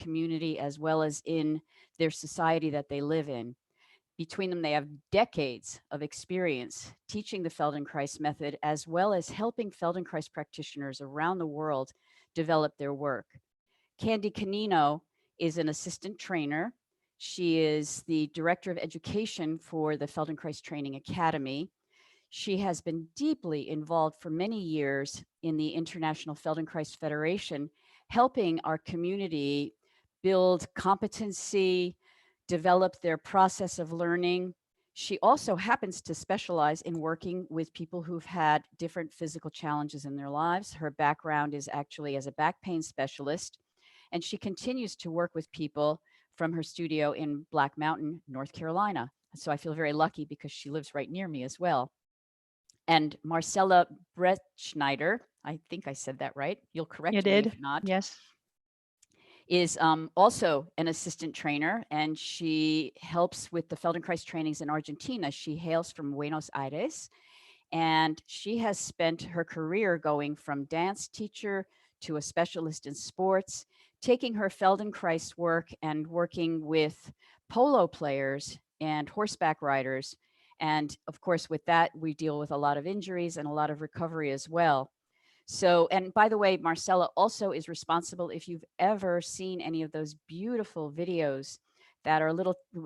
community as well as in their society that they live in. Between them, they have decades of experience teaching the Feldenkrais method, as well as helping Feldenkrais practitioners around the world develop their work. Candy Canino is an assistant trainer. She is the director of education for the Feldenkrais Training Academy. She has been deeply involved for many years in the International Feldenkrais Federation, helping our community build competency, develop their process of learning. She also happens to specialize in working with people who've had different physical challenges in their lives. Her background is actually as a back pain specialist, and she continues to work with people from her studio in Black Mountain, North Carolina. So I feel very lucky because she lives right near me as well. And Marcella Brettschneider, I think I said that right. You'll correct You me did? if not. Yes. Is also an assistant trainer, and she helps with the Feldenkrais trainings in Argentina. She hails from Buenos Aires, and she has spent her career going from dance teacher to a specialist in sports, taking her Feldenkrais work and working with polo players and horseback riders. And of course, with that, we deal with a lot of injuries and a lot of recovery as well. So, and by the way, Marcella also is responsible, if you've ever seen any of those beautiful videos that are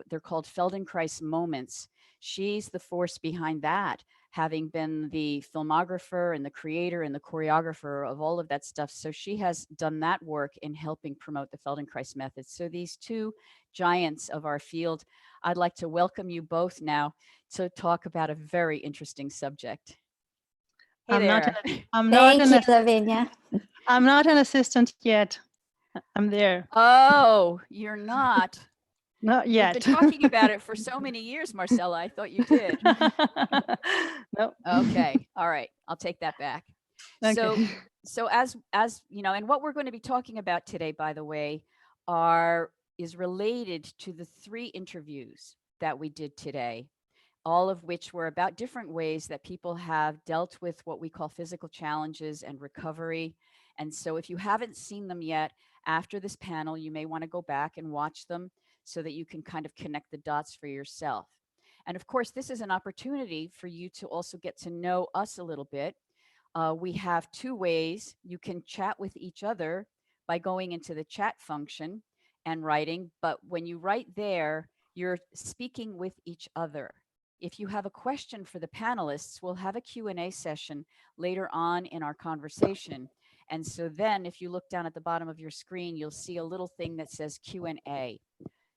they're called Feldenkrais moments. She's the force behind that, having been the filmographer and the creator and the choreographer of all of that stuff. So she has done that work in helping promote the Feldenkrais method. So these two giants of our field, I'd like to welcome you both now to talk about a very interesting subject. Hey I'm not there. Thank you, Lavinia. I'm not an assistant yet. I'm there. Oh, you're not. Not You've yet. been talking about it for so many years, Marcella. I thought you did. No. Okay. All right. I'll take that back. So, Okay. so as you know, and what we're going to be talking about today, by the way, is related to the 3 interviews that we did today, all of which were about different ways that people have dealt with what we call physical challenges and recovery. And so if you haven't seen them yet, after this panel, you may want to go back and watch them so that you can kind of connect the dots for yourself. And of course, this is an opportunity for you to also get to know us a little bit. We have 2 ways. You can chat with each other by going into the chat function and writing, but when you write there, you're speaking with each other. If you have a question for the panelists, we'll have a Q&A session later on in our conversation. And so then if you look down at the bottom of your screen, you'll see a little thing that says Q&A.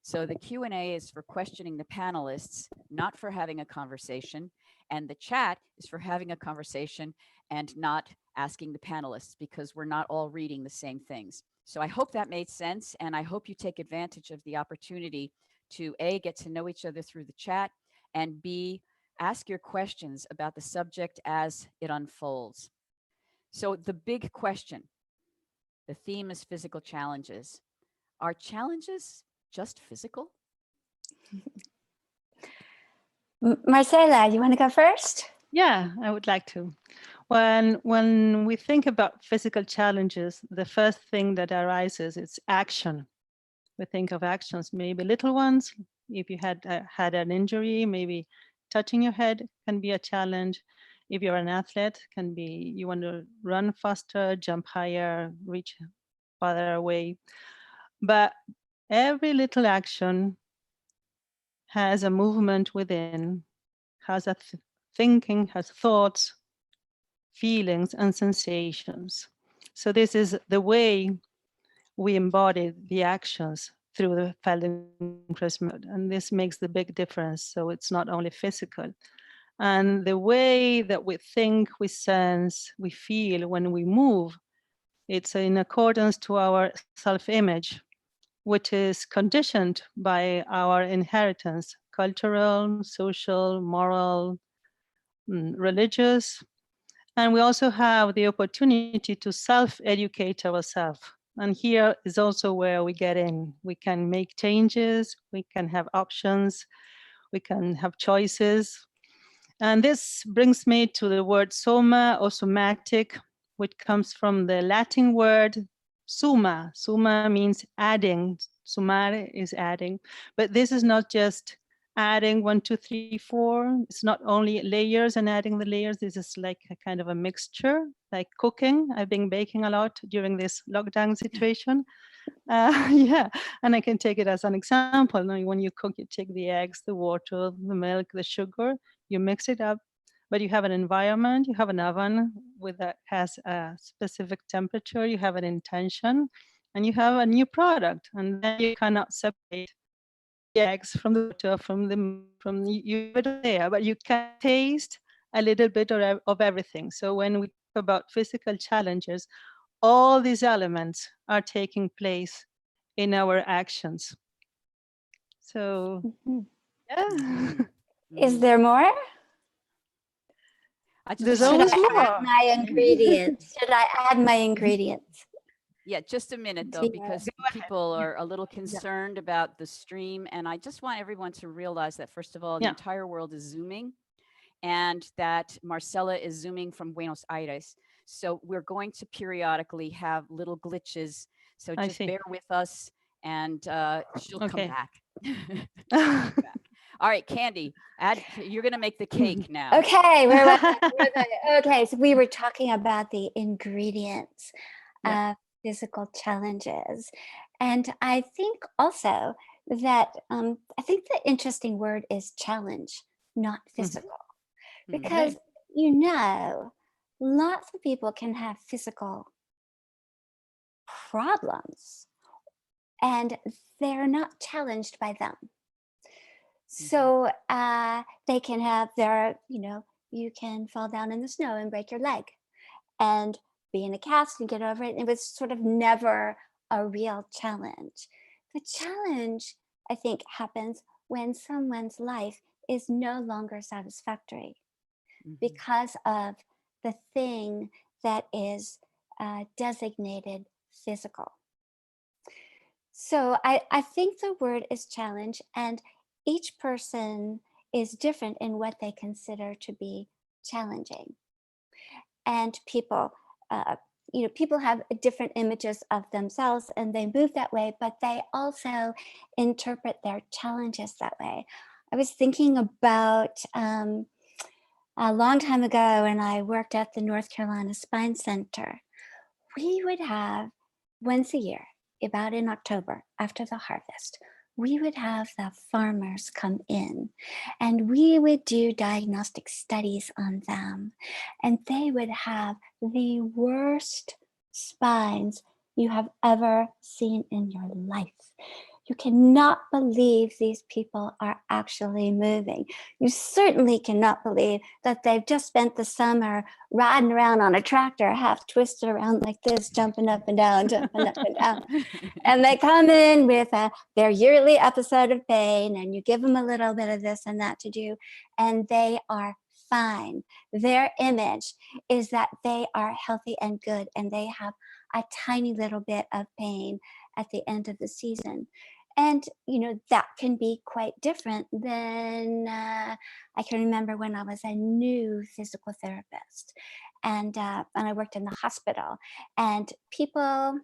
So the Q&A is for questioning the panelists, not for having a conversation. And the chat is for having a conversation and not asking the panelists, because we're not all reading the same things. So I hope that made sense. And I hope you take advantage of the opportunity to A, get to know each other through the chat, and B, ask your questions about the subject as it unfolds. So the big question, the theme is physical challenges. Are challenges just physical? Marcella, you want to go first? Yeah, I would like to. When we think about physical challenges, the first thing that arises is action. We think of actions, maybe little ones. If you had an injury, maybe touching your head can be a challenge. If you're an athlete, can be you want to run faster, jump higher, reach farther away. But every little action has a movement within, has a thinking, has thoughts, feelings, and sensations. So this is the way we embody the actions through the Feldenkrais method, and this makes the big difference. So it's not only physical. And the way that we think, we sense, we feel when we move, it's in accordance to our self-image, which is conditioned by our inheritance, cultural, social, moral, religious. And we also have the opportunity to self-educate ourselves. And here is also where we get in. We can make changes, we can have options, we can have choices. And this brings me to the word soma or somatic, which comes from the Latin word Suma. Suma means adding. Sumare is adding. But this is not just adding 1, 2, 3, 4. It's not only layers and adding the layers. This is like a kind of a mixture, like cooking. I've been baking a lot during this lockdown situation. Yeah, and I can take it as an example. Now, when you cook, you take the eggs, the water, the milk, the sugar, you mix it up, but you have an environment, you have an oven with that has a specific temperature, you have an intention, and you have a new product. And then you cannot separate the eggs from the water, from you have it there, but you can taste a little bit of everything. So when we talk about physical challenges, all these elements are taking place in our actions. So, yeah. Is there more? There's Should always I more. add my ingredients? Should I add my ingredients? Yeah, just a minute though, Yeah. because people are a little concerned about the stream. And I just want everyone to realize that, first of all, the Yeah. entire world is Zooming, and that Marcela is Zooming from Buenos Aires. So we're going to periodically have little glitches. So I just see. bear with us, and she'll come Okay. back. She'll come back. All right, Candy, you're going to make the cake now. Okay, where was I? Okay, so we were talking about the ingredients Yeah. of physical challenges. And I think also that I think the interesting word is challenge, not physical. Because, you know, lots of people can have physical problems and they're not challenged by them. So they can have you can fall down in the snow and break your leg and be in a cast and get over it. It was sort of never a real challenge. The challenge, I think, happens when someone's life is no longer satisfactory because of the thing that is designated physical. So I think the word is challenge, and each person is different in what they consider to be challenging. And people, people have different images of themselves and they move that way, but they also interpret their challenges that way. I was thinking about a long time ago when I worked at the North Carolina Spine Center. We would have once a year, about in October after the harvest, we would have the farmers come in and we would do diagnostic studies on them. And they would have the worst spines you have ever seen in your life. You cannot believe these people are actually moving. You certainly cannot believe that they've just spent the summer riding around on a tractor, half twisted around like this, jumping up and down, jumping up and down. And they come in with their yearly episode of pain, and you give them a little bit of this and that to do, and they are fine. Their image is that they are healthy and good, and they have a tiny little bit of pain at the end of the season. And, that can be quite different than I can remember when I was a new physical therapist and I worked in the hospital, and people,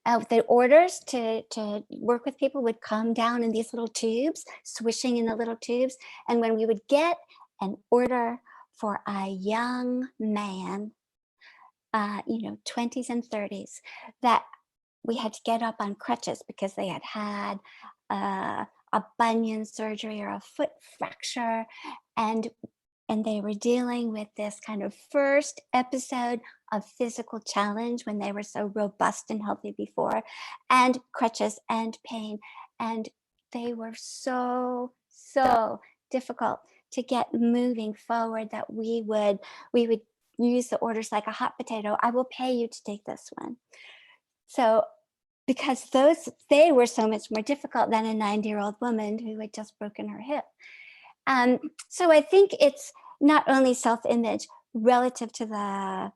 the orders to work with people would come down in these little tubes, swishing in the little tubes. And when we would get an order for a young man, 20s and 30s, that we had to get up on crutches because they had had a bunion surgery or a foot fracture, and they were dealing with this kind of first episode of physical challenge when they were so robust and healthy before, and crutches and pain, and they were so difficult to get moving forward that we would use the orders like a hot potato. I will pay you to take this one. So because they were so much more difficult than a 90-year-old woman who had just broken her hip. So I think it's not only self-image relative to the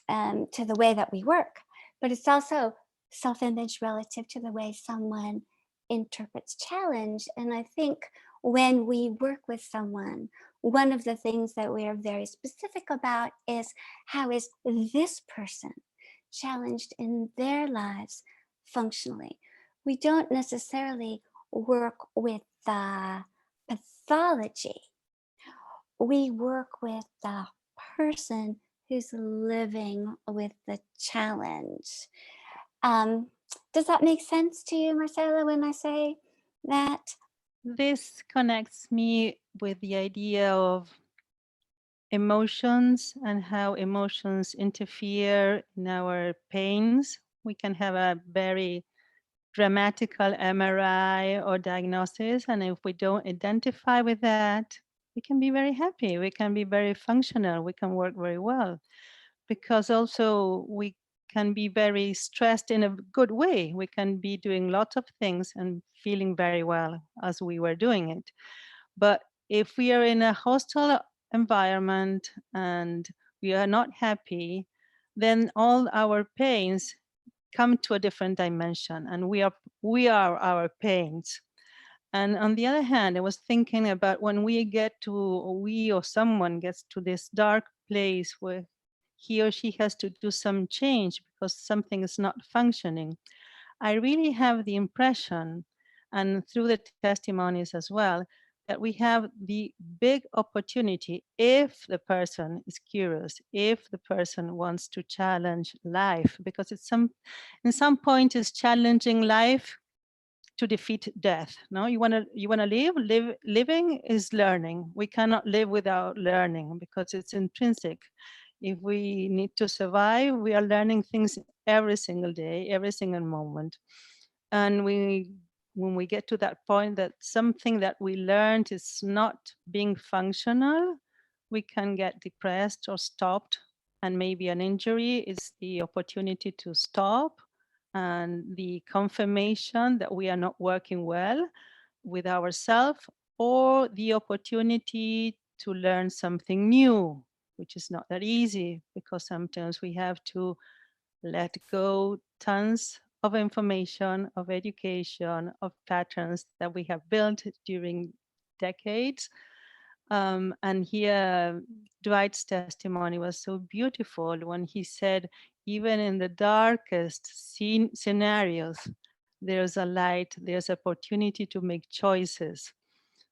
way that we work, but it's also self-image relative to the way someone interprets challenge. And I think when we work with someone, one of the things that we are very specific about is, how is this person challenged in their lives functionally. We don't necessarily work with the pathology. We work with the person who's living with the challenge. Um, does that make sense to you, Marcela, when I say that? This connects me with the idea of emotions and how emotions interfere in our pains. We can have a very dramatical MRI or diagnosis, and if we don't identify with that, we can be very happy, we can be very functional, we can work very well, because also we can be very stressed in a good way. We can be doing lots of things and feeling very well as we were doing it. But if we are in a hostile environment and we are not happy, then all our pains come to a different dimension, and we are our pains. And on the other hand, I was thinking about when we get to, or we or someone gets to this dark place where he or she has to do some change because something is not functioning. I really have the impression, and through the testimonies as well, that we have the big opportunity, if the person is curious, if the person wants to challenge life, because it's in some point is challenging life to defeat death. No, you want to living is learning. We cannot live without learning because it's intrinsic. If we need to survive, we are learning things every single day, every single moment. And when we get to that point that something that we learned is not being functional, we can get depressed or stopped. And maybe an injury is the opportunity to stop, and the confirmation that we are not working well with ourselves, or the opportunity to learn something new, which is not that easy because sometimes we have to let go tons of information, of education, of patterns that we have built during decades. And here, Dwight's testimony was so beautiful when he said, even in the darkest scenarios, there's a light, there's opportunity to make choices.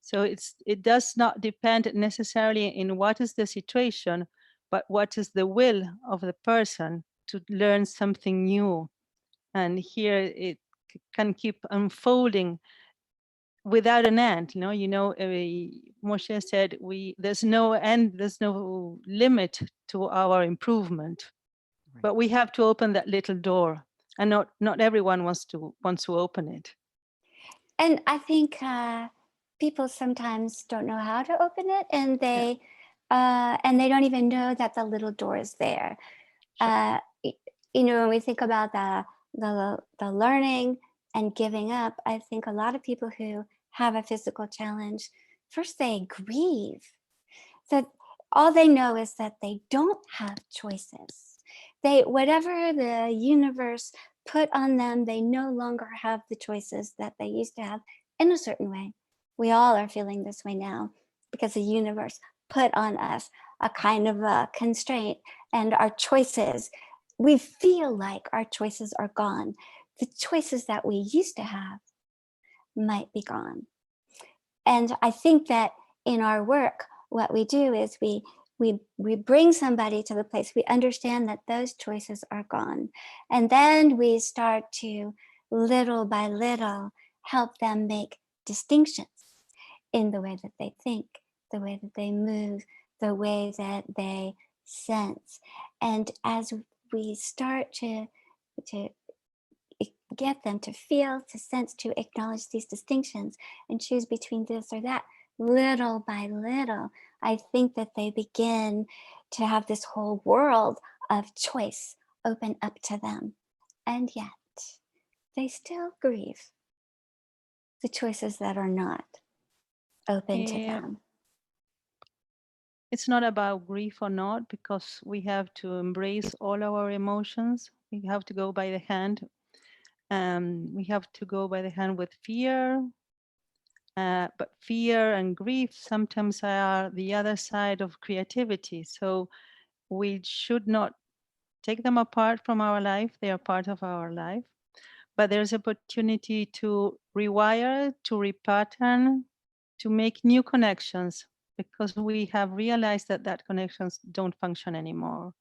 So it does not depend necessarily in what is the situation, but what is the will of the person to learn something new. And here it can keep unfolding without an end. Moshe said, there's no end, there's no limit to our improvement. Right. But we have to open that little door, and not everyone wants to open it. And I think people sometimes don't know how to open it, and they don't even know that the little door is there. Sure. When we think about the learning and giving up, I think a lot of people who have a physical challenge, first they grieve. So all they know is that they don't have choices. Whatever the universe put on them, they no longer have the choices that they used to have in a certain way. We all are feeling this way now because the universe put on us a kind of a constraint, and our choices, we feel like our choices are gone. The choices that we used to have might be gone. And I think that in our work, what we do is we bring somebody to the place, we understand that those choices are gone. And then we start to, little by little, help them make distinctions in the way that they think, the way that they move, the way that they sense. And as we start to get them to feel, to sense, to acknowledge these distinctions and choose between this or that, little by little, I think that they begin to have this whole world of choice open up to them. And yet, they still grieve the choices that are not open to them. It's not about grief or not, because we have to embrace all our emotions. We have to go by the hand. We have to go by the hand with fear. But fear and grief sometimes are the other side of creativity. So we should not take them apart from our life. They are part of our life. But there's opportunity to rewire, to repattern, to make new connections, because we have realized that connections don't function anymore.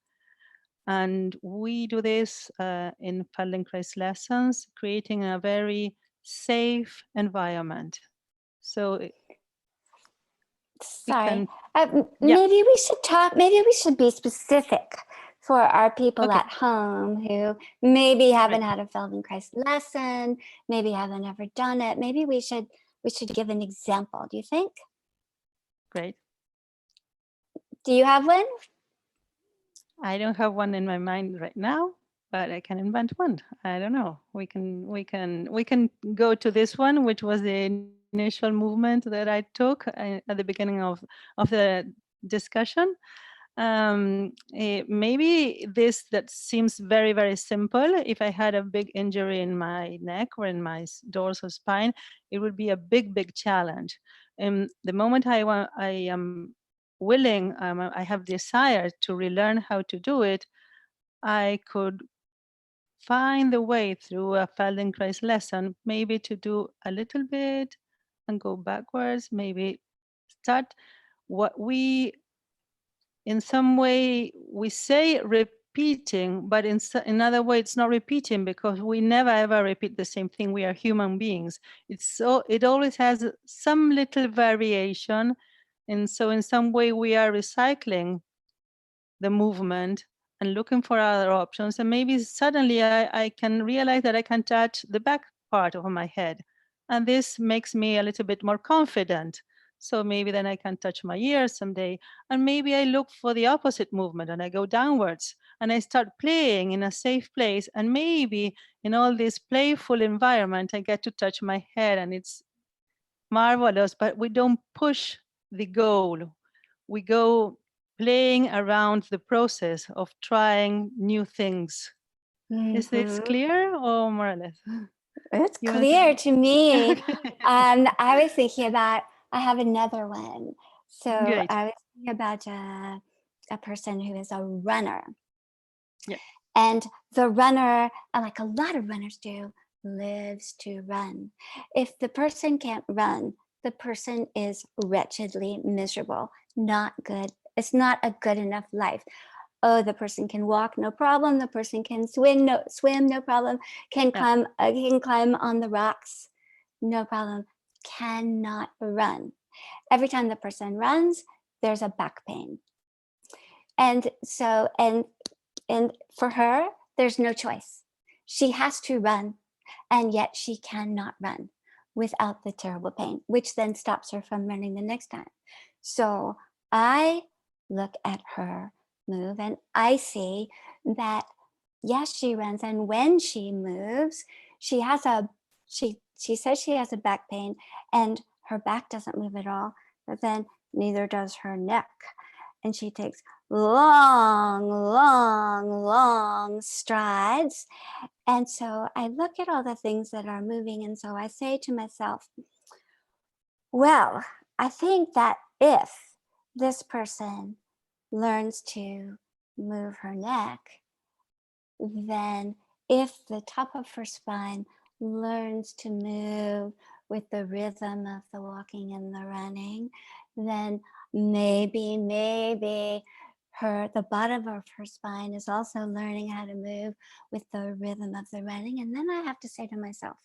And we do this in Feldenkrais lessons, creating a very safe environment. So we Sorry. can, yeah, Maybe we should talk, maybe we should be specific for our people okay, at home who maybe haven't right. had a Feldenkrais lesson, maybe haven't ever done it. Maybe we should give an example. Do you think? Great. Do you have one? I don't have one in my mind right now, but I can invent one. I don't know. We can go to this one, which was the initial movement that I took at the beginning of the discussion. Maybe this that seems very, very simple. If I had a big injury in my neck or in my dorsal spine, it would be a big, big challenge. The moment I am willing, I have desire to relearn how to do it, I could find the way through a Feldenkrais lesson, maybe to do a little bit and go backwards, maybe start what we, in some way, we say repeating, but in another way, it's not repeating, because we never ever repeat the same thing. We are human beings. It always has some little variation. And so in some way, we are recycling the movement and looking for other options. And maybe suddenly I can realize that I can touch the back part of my head. And this makes me a little bit more confident. So maybe then I can touch my ears someday. And maybe I look for the opposite movement and I go downwards and I start playing in a safe place. And maybe in all this playful environment, I get to touch my head, and it's marvelous. But we don't push the goal. We go playing around the process of trying new things. Is this Mhm. clear, or more or less? It's You want clear to me. Okay. I was thinking about, I have another one. So Great. I was thinking about a person who is a runner. Yeah. And the runner, like a lot of runners do, lives to run. If the person can't run, the person is wretchedly miserable, not good. It's not a good enough life. Oh, the person can walk, no problem. The person can swim, no problem. Can Yeah. climb on the rocks, no problem. Cannot run. Every time the person runs, there's a back pain. And so, and for her, there's no choice. She has to run, and yet she cannot run without the terrible pain, which then stops her from running the next time. So I look at her move and I see that, yes, she runs, and when she moves, she says she has a back pain and her back doesn't move at all, but then neither does her neck. And she takes long, long, long strides. And so I look at all the things that are moving, and so I say to myself, well, I think that if this person learns to move her neck, then if the top of her spine learns to move with the rhythm of the walking and the running, then maybe the bottom of her spine is also learning how to move with the rhythm of the running. And then I have to say to myself,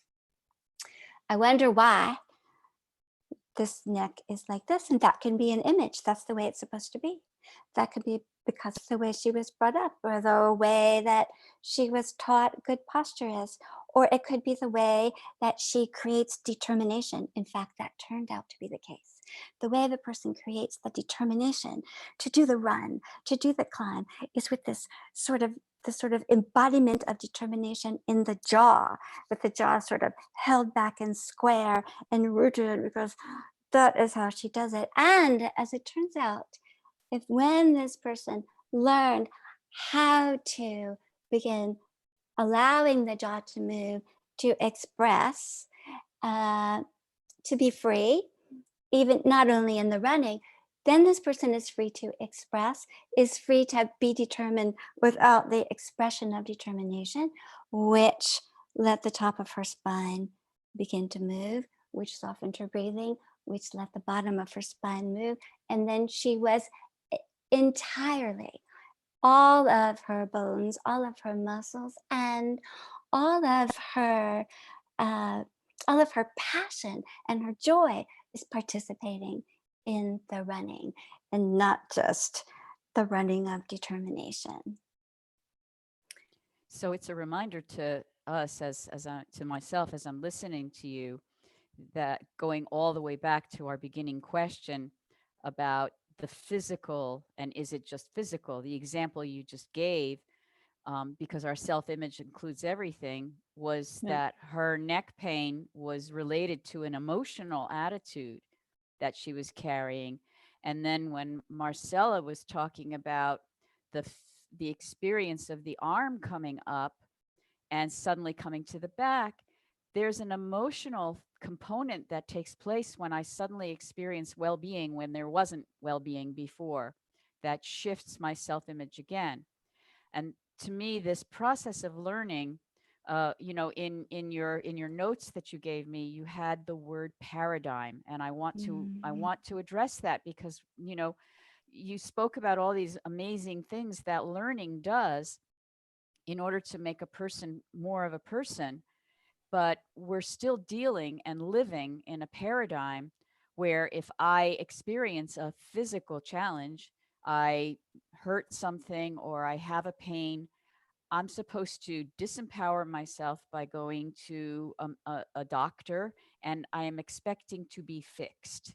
I wonder why this neck is like this. And that can be an image. That's the way it's supposed to be. That could be because of the way she was brought up, or the way that she was taught good posture is, or it could be the way that she creates determination. In fact, that turned out to be the case. The way the person creates the determination to do the run, to do the climb, is with this sort of embodiment of determination in the jaw, with the jaw sort of held back and square and rooted, because that is how she does it. And as it turns out, when this person learned how to begin allowing the jaw to move, to express, to be free, even not only in the running, then this person is free to express, is free to be determined without the expression of determination, which let the top of her spine begin to move, which softened her breathing, which let the bottom of her spine move. And then she was entirely, all of her bones, all of her muscles, and all of her passion and her joy is participating in the running, and not just the running of determination. So it's a reminder to us, to myself, as I'm listening to you, that going all the way back to our beginning question about the physical, and is it just physical? The example you just gave, because our self-image includes everything, was that her neck pain was related to an emotional attitude that she was carrying. And then when Marcella was talking about the experience of the arm coming up and suddenly coming to the back, there's an emotional component that takes place when I suddenly experience well-being when there wasn't well-being before, that shifts my self-image again. And to me, this process of learning, in your notes that you gave me, you had the word paradigm, and I want to address that, because you spoke about all these amazing things that learning does in order to make a person more of a person, but we're still dealing and living in a paradigm where if I experience a physical challenge, I hurt something or I have a pain, I'm supposed to disempower myself by going to a doctor, and I am expecting to be fixed.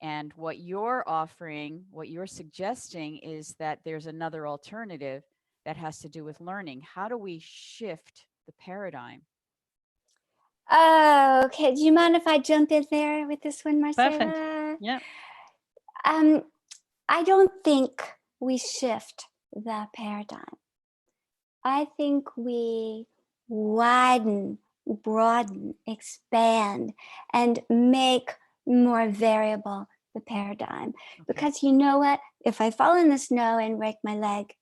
And what you're offering, what you're suggesting, is that there's another alternative that has to do with learning. How do we shift the paradigm? Oh, okay. Do you mind if I jump in there with this one, Perfect. Marcela? Yeah. I don't think we shift the paradigm. I think we widen, broaden, expand, and make more variable the paradigm. Okay. Because you know what? If I fall in the snow and break my leg,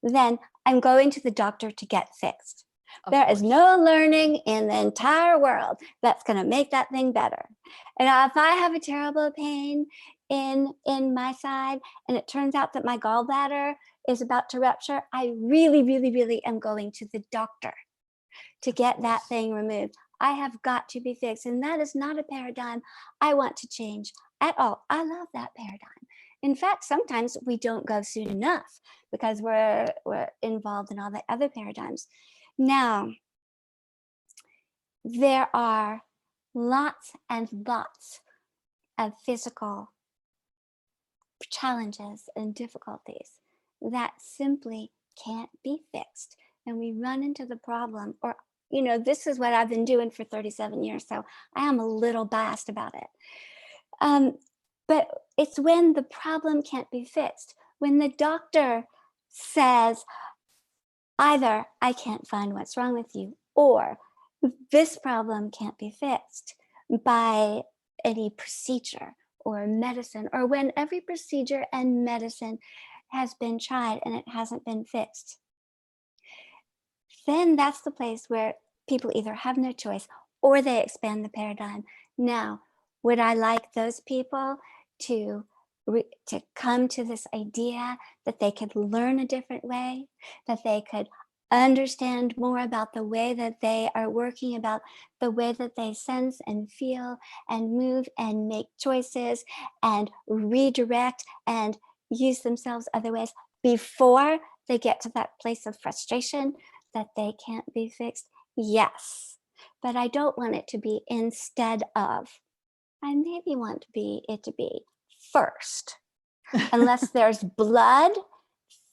then I'm going to the doctor to get fixed. There is no learning in the entire world that's going to make that thing better. And if I have a terrible pain in my side, and it turns out that my gallbladder is about to rupture, I really, really, really am going to the doctor to get that thing removed. I have got to be fixed. And that is not a paradigm I want to change at all. I love that paradigm. In fact, sometimes we don't go soon enough because we're involved in all the other paradigms. Now, there are lots and lots of physical challenges and difficulties that simply can't be fixed. And we run into the problem, or, this is what I've been doing for 37 years, so I am a little biased about it. But it's when the problem can't be fixed, when the doctor says, either I can't find what's wrong with you, or this problem can't be fixed by any procedure or medicine, or when every procedure and medicine has been tried and it hasn't been fixed. Then that's the place where people either have no choice or they expand the paradigm. Now, would I like those people to come to this idea that they could learn a different way, that they could understand more about the way that they are working, about the way that they sense and feel and move and make choices and redirect and use themselves other ways before they get to that place of frustration that they can't be fixed? Yes, but I don't want it to be instead of. I maybe want it to be first, unless there's blood,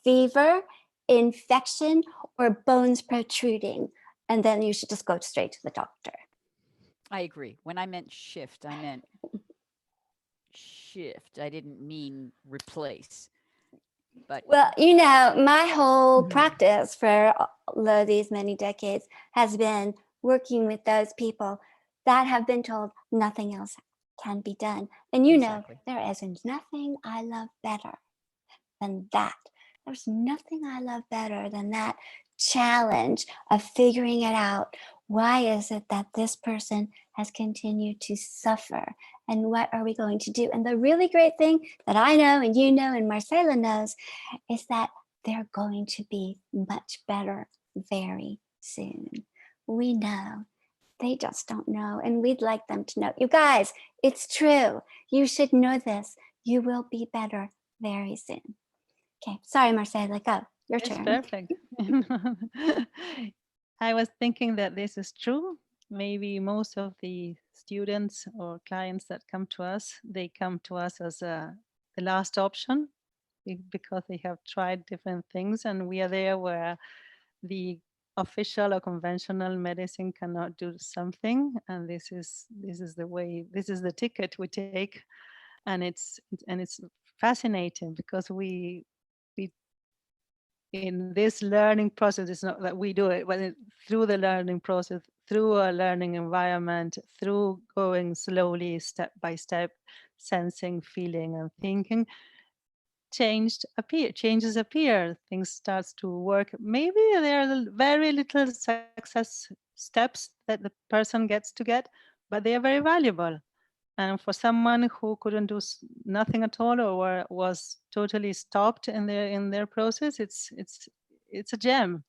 fever, infection, or bones protruding, and then you should just go straight to the doctor. I agree. When I meant shift, I meant shift. I didn't mean replace. But well, my whole practice for all these many decades has been working with those people that have been told nothing else can be done. And you know, Exactly. there is nothing I love better than that. There's nothing I love better than that challenge of figuring it out. Why is it that this person has continued to suffer? And what are we going to do? And the really great thing that I know, and you know, and Marcela knows, is that they're going to be much better very soon. We know. They just don't know. And we'd like them to know. You guys, it's true. You should know this. You will be better very soon. Okay, sorry, Marcela, go. Your It's turn. perfect. I was thinking that this is true. Maybe most of the students or clients that come to us, they come to us as the last option because they have tried different things, and we are there where the official or conventional medicine cannot do something, and this is the way, this is the ticket we take, and it's fascinating because we in this learning process, it's not that we do it, but through the learning process, through a learning environment, through going slowly, step by step, sensing, feeling, and thinking, changes appear. Things starts to work. Maybe there are very little success steps that the person gets to get, but they are very valuable. And for someone who couldn't do nothing at all or was totally stopped in their process, it's a gem.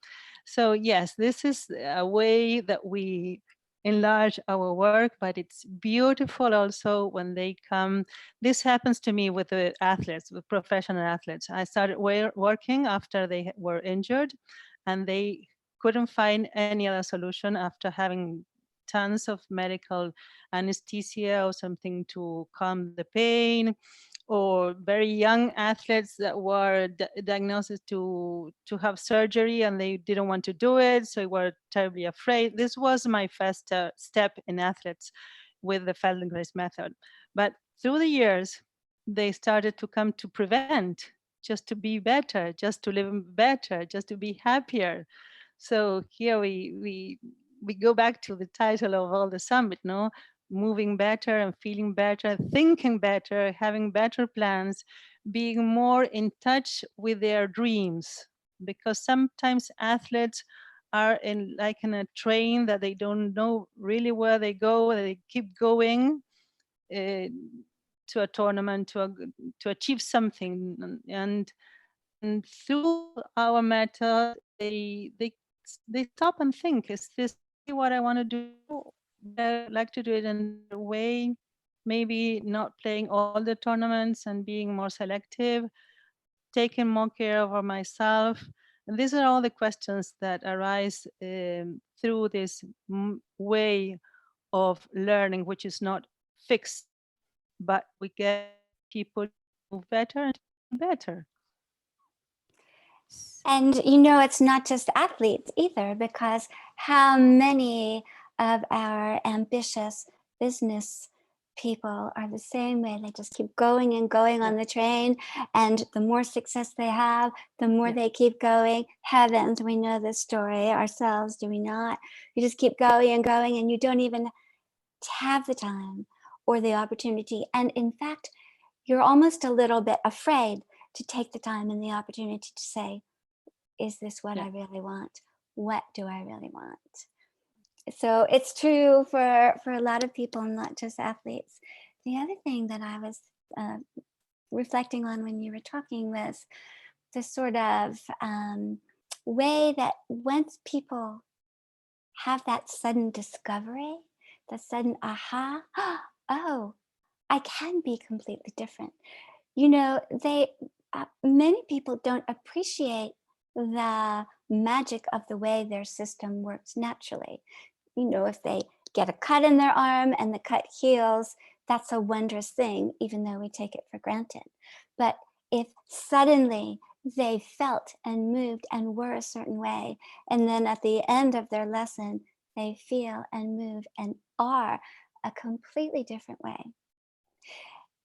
So yes, this is a way that we enlarge our work, but it's beautiful also when they come. This happens to me with the athletes, with professional athletes. I started working after they were injured, and they couldn't find any other solution after having tons of medical anesthesia or something to calm the pain, or very young athletes that were diagnosed to have surgery and they didn't want to do it, so they were terribly afraid. This was my first step in athletes with the Feldenkrais method. But through the years, they started to come to prevent, just to be better, just to live better, just to be happier. So here we go back to the title of all the summit, no? Moving better and feeling better, thinking better, having better plans, being more in touch with their dreams. Because sometimes athletes are in like in a train that they don't know really where they go, they keep going uh, to a tournament to achieve something, and through our method they stop and think, is this really what I want to do? Would I like to do it in another way? Maybe not playing all the tournaments and being more selective, taking more care of myself. And these are all the questions that arise through this way of learning, which is not fixed, but we get people to move better and better. And you know, it's not just athletes either, because how many of our ambitious business people are the same way? They just keep going and going on the train, and the more success they have, the more they keep going. Heavens, we know this story ourselves, do we not? You just keep going and going, and you don't even have the time or the opportunity. And in fact, you're almost a little bit afraid to take the time and the opportunity to say, is this what I really want? What do I really want? So it's true for a lot of people, not just athletes. The other thing that I was reflecting on when you were talking was the sort of way that once people have that sudden discovery, the sudden aha, oh, I can be completely different. You know, many people don't appreciate the magic of the way their system works naturally. You know, if they get a cut in their arm and the cut heals, that's a wondrous thing, even though we take it for granted. But if suddenly they felt and moved and were a certain way, and then at the end of their lesson, they feel and move and are a completely different way,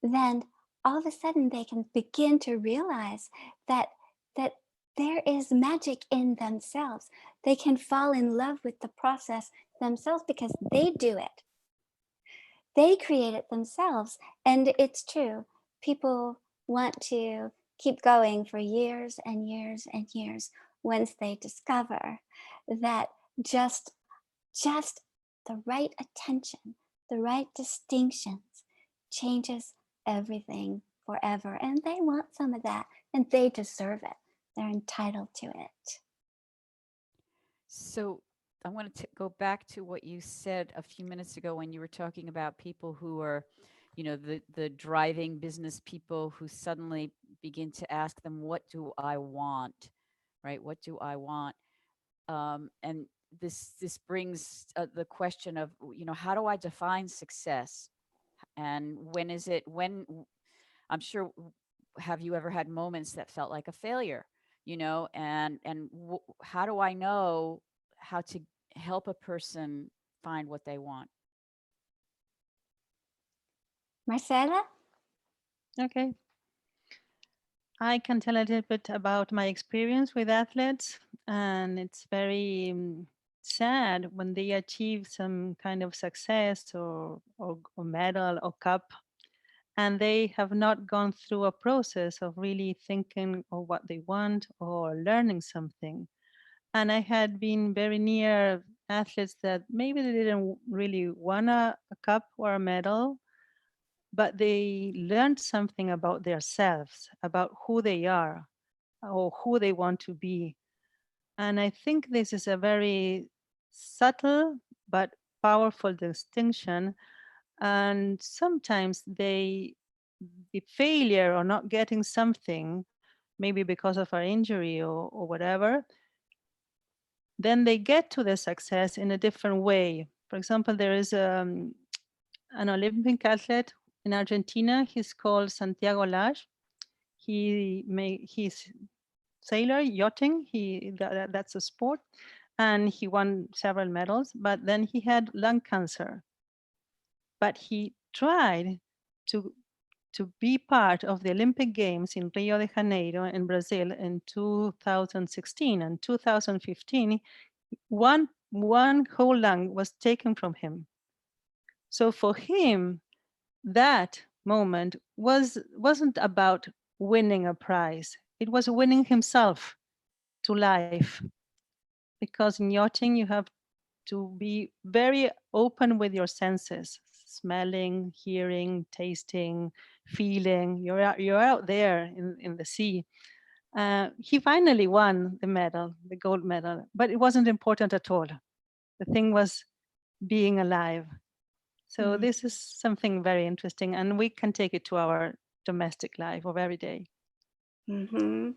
then all of a sudden they can begin to realize that that there is magic in themselves. They can fall in love with the process themselves because they do it. They create it themselves. And it's true. People want to keep going for years and years and years once they discover that just the right attention, the right distinctions changes everything forever. And they want some of that, and they deserve it. They're entitled to it. So I want to go back to what you said a few minutes ago when you were talking about people who are, the driving business people who suddenly begin to ask them, what do I want? Right? What do I want? And this brings the question of, how do I define success? And when is it, I'm sure, have you ever had moments that felt like a failure, and how do I know how to help a person find what they want? Marcela? Okay. I can tell a little bit about my experience with athletes, and it's very sad when they achieve some kind of success or medal or cup, and they have not gone through a process of really thinking of what they want or learning something. And I had been very near athletes that maybe they didn't really want a cup or a medal, but they learned something about themselves, about who they are or who they want to be. And I think this is a very subtle but powerful distinction. And sometimes the failure or not getting something, maybe because of our injury or whatever, then they get to the success in a different way. For example, there is an Olympic athlete in Argentina. He's called Santiago Lage. He's sailor yachting. That's a sport, and he won several medals. But then he had lung cancer. But he tried to be part of the Olympic Games in Rio de Janeiro in Brazil in 2016 and 2015. One whole lung was taken from him. So for him, that moment wasn't about winning a prize. It was winning himself to life. Because in yachting, you have to be very open with your senses, smelling, hearing, tasting, feeling. You're out there in the sea. He finally won the medal, the gold medal, but it wasn't important at all. The thing was being alive. So this is something very interesting, and we can take it to our domestic life of every day. Mm-hmm.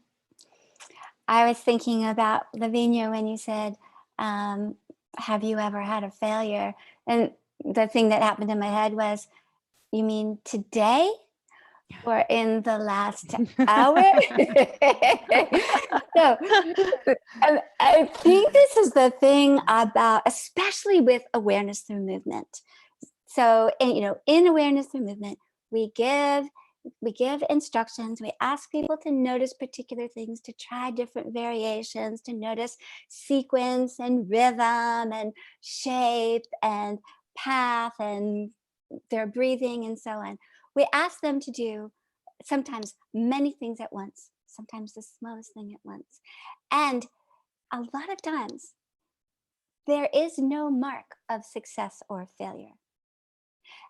I was thinking about Lavinia when you said, have you ever had a failure? And the thing that happened in my head was, you mean today or in the last hour? So I think this is the thing about, especially with awareness through movement. So, in awareness through movement, we give instructions. We ask people to notice particular things, to try different variations, to notice sequence and rhythm and shape and path and their breathing and so on. We ask them to do sometimes many things at once, sometimes the smallest thing at once. And a lot of times, there is no mark of success or failure.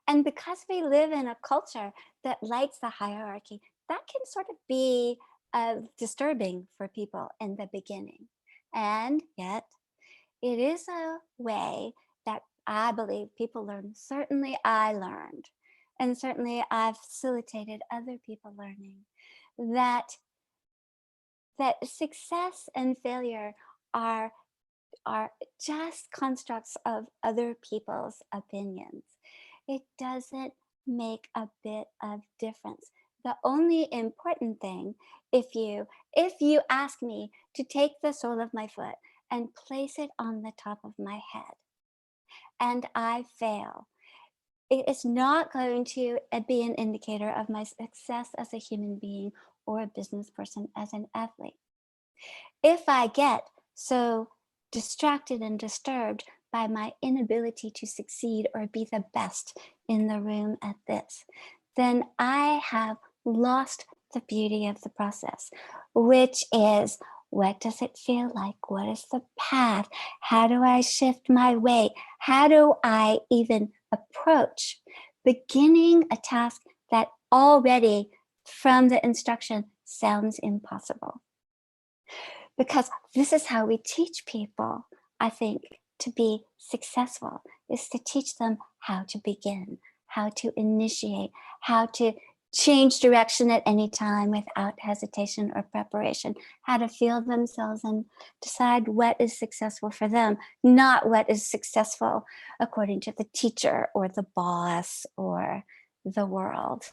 And because we live in a culture that likes the hierarchy, that can sort of be disturbing for people in the beginning. And yet, it is a way that I believe people learn. Certainly I learned, and certainly I've facilitated other people learning, that success and failure are just constructs of other people's opinions. It doesn't make a bit of difference. The only important thing, if you ask me to take the sole of my foot and place it on the top of my head, and I fail, it is not going to be an indicator of my success as a human being or a business person, as an athlete. If I get so distracted and disturbed by my inability to succeed or be the best in the room at this, then I have lost the beauty of the process, which is, what does it feel like? What is the path? How do I shift my weight? How do I even approach beginning a task that already from the instruction sounds impossible? Because this is how we teach people, I think, to be successful, is to teach them how to begin, how to initiate, how to change direction at any time without hesitation or preparation, how to feel themselves and decide what is successful for them, not what is successful according to the teacher or the boss or the world.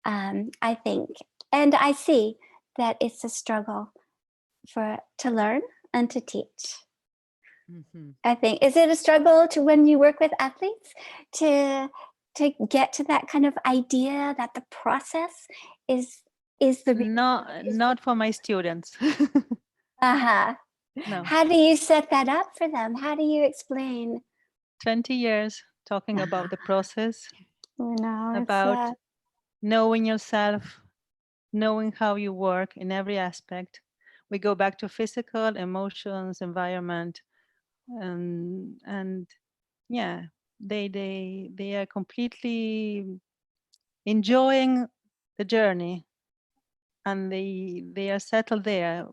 I think, and I see that it's a struggle to learn and to teach. Mhm. I think, is it a struggle to, when you work with athletes, to get to that kind of idea that the process is the Not for my students. uh-huh. No. How do you set that up for them? How do you explain? 20 years talking about the process, You know, about knowing yourself, knowing how you work in every aspect. We go back to physical, emotions, environment, and yeah, they are completely enjoying the journey, and they are settled there.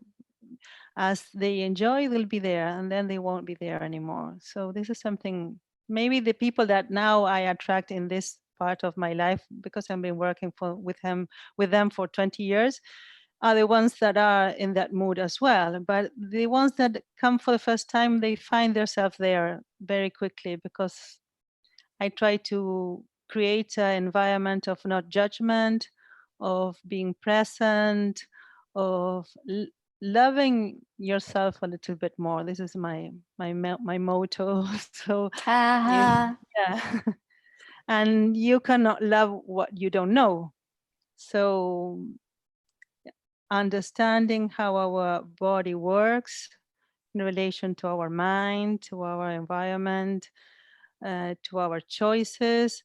As they enjoy, they'll be there, and then they won't be there anymore. So this is something, maybe the people that now I attract in this part of my life, because I've been working with them for 20 years, are the ones that are in that mood as well. But the ones that come for the first time, they find themselves there very quickly, because I try to create an environment of not judgment, of being present, of loving yourself a little bit more. This is my motto. So uh-huh. yeah, and you cannot love what you don't know. So understanding how our body works in relation to our mind, to our environment, to our choices.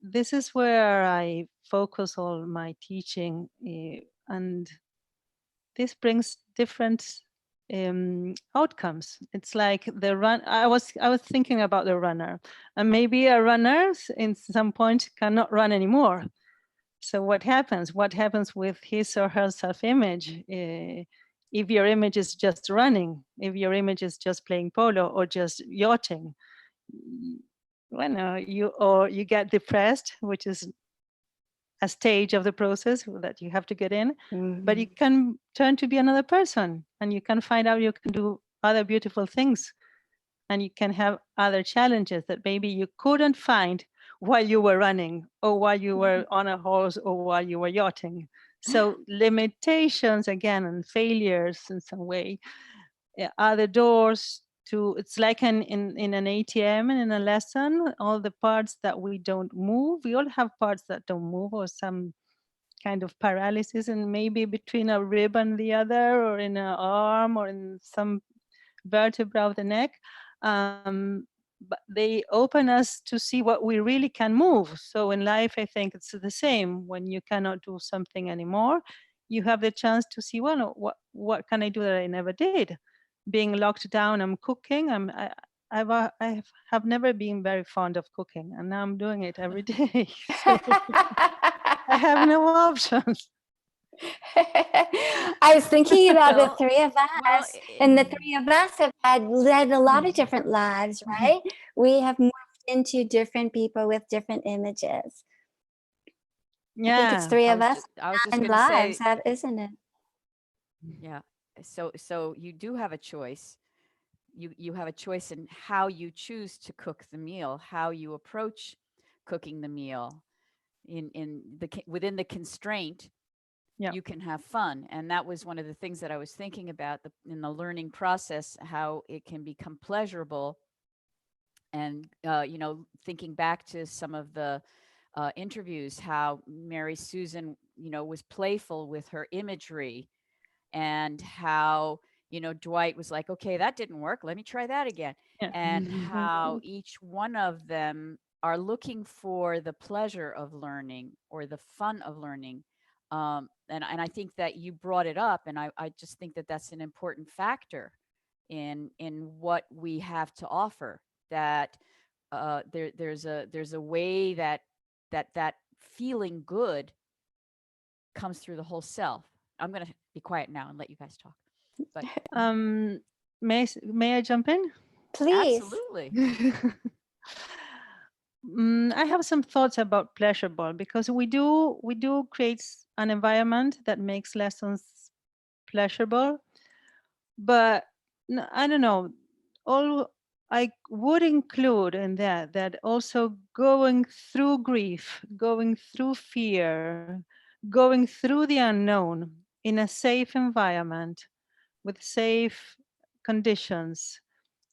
This is where I focus all my teaching, and this brings different outcomes. It's like the run. I was thinking about the runner, and maybe a runner in some point cannot run anymore. So what happens? What happens with his or her self-image? If your image is just running, if your image is just playing polo or just yachting, well, you get depressed, which is a stage of the process that you have to get in, but you can turn to be another person, and you can find out you can do other beautiful things, and you can have other challenges that maybe you couldn't find while you were running, or while you were on a horse, or while you were yachting. So limitations again, and failures in some way, are the doors to, it's like in an ATM and in a lesson, all the parts that we don't move, we all have parts that don't move, or some kind of paralysis, and maybe between a rib and the other, or in an arm, or in some vertebra of the neck. But they open us to see what we really can move. So in life, I think it's the same. When you cannot do something anymore, you have the chance to see, well, what can I do that I never did? Being locked down, I'm cooking. I have never been very fond of cooking, and now I'm doing it every day. So I have no options. I was thinking about the Well, three of well, us, and the three of us have led a lot of different lives, right? We have morphed into different people with different images. I think it's Yeah. three of us I was just and going to lives, say, that isn't it? yeah. So you do have a choice. You have a choice in how you choose to cook the meal, how you approach cooking the meal. Within the constraint, Yeah. you can have fun, and that was one of the things that I was thinking about in the learning process, how it can become pleasurable. And thinking back to some of the interviews, how Mary Susan was playful with her imagery, and how Dwight was like, okay, that didn't work, let me try that again. Yeah. and how each one of them are looking for the pleasure of learning or the fun of learning. And I think that you brought it up, and I just think that that's an important factor in what we have to offer. That there's a way that that feeling good comes through the whole self. I'm going to be quiet now and let you guys talk. But Um, may I jump in? Please. absolutely. I have some thoughts about pleasurable because we do create an environment that makes lessons pleasurable, but I don't know. All I would include in that also going through grief, going through fear, going through the unknown in a safe environment with safe conditions,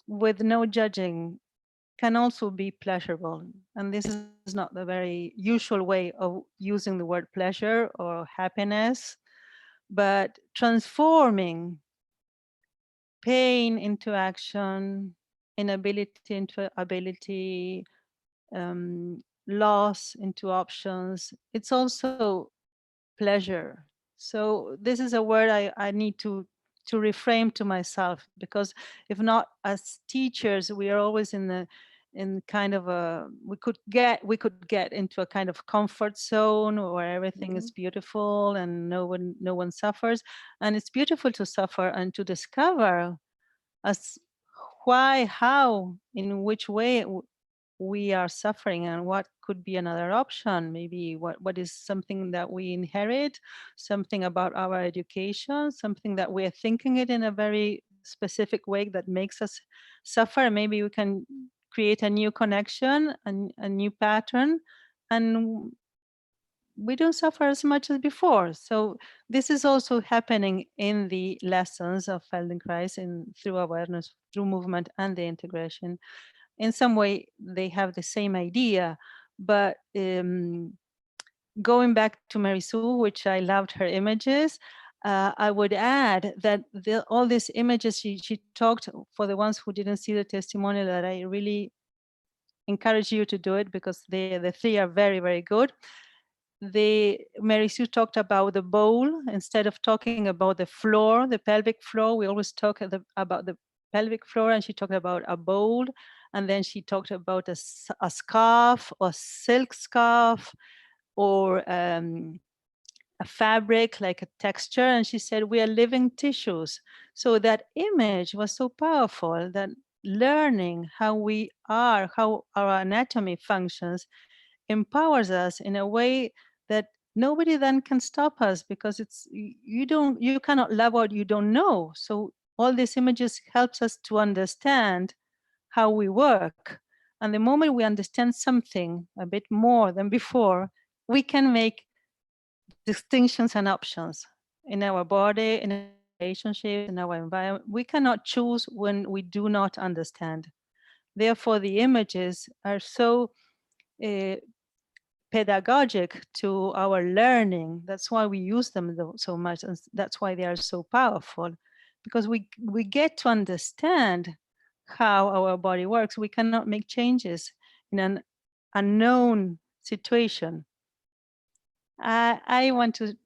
with no judging, can also be pleasurable. And this is not the very usual way of using the word pleasure or happiness, but transforming pain into action, inability into ability, loss into options. It's also pleasure. So this is a word I need to reframe to myself, because if not, as teachers, we are always in kind of a we could get into a kind of comfort zone where everything is beautiful and no one suffers. And it's beautiful to suffer and to discover as why, how, in which way we are suffering, and what could be another option. Maybe what is something that we inherit, something about our education, something that we're thinking it in a very specific way that makes us suffer. Maybe we can create a new connection and a new pattern, and we don't suffer as much as before. So this is also happening in the lessons of Feldenkrais in through awareness, through movement, and the integration. In some way, they have the same idea, but going back to Mary Sue, which I loved her images, I would add that all these images she talked, for the ones who didn't see the testimonial, that I really encourage you to do it, because the three are very, very good. Mary Sue talked about the bowl instead of talking about the floor, the pelvic floor. We always talk about the pelvic floor, and she talked about a bowl, and then she talked about a scarf or silk scarf, or a fabric, like a texture, and she said we are living tissues. So that image was so powerful, that learning how we are, how our anatomy functions, empowers us in a way that nobody then can stop us, because you cannot love what you don't know. So all these images helps us to understand how we work, and the moment we understand something a bit more than before, we can make distinctions and options in our body, in our relationships, in our environment. We cannot choose when we do not understand. Therefore, the images are so uh, pedagogic to our learning. That's why we use them so much, and that's why they are so powerful, because we get to understand how our body works. We cannot make changes in an unknown situation. I want to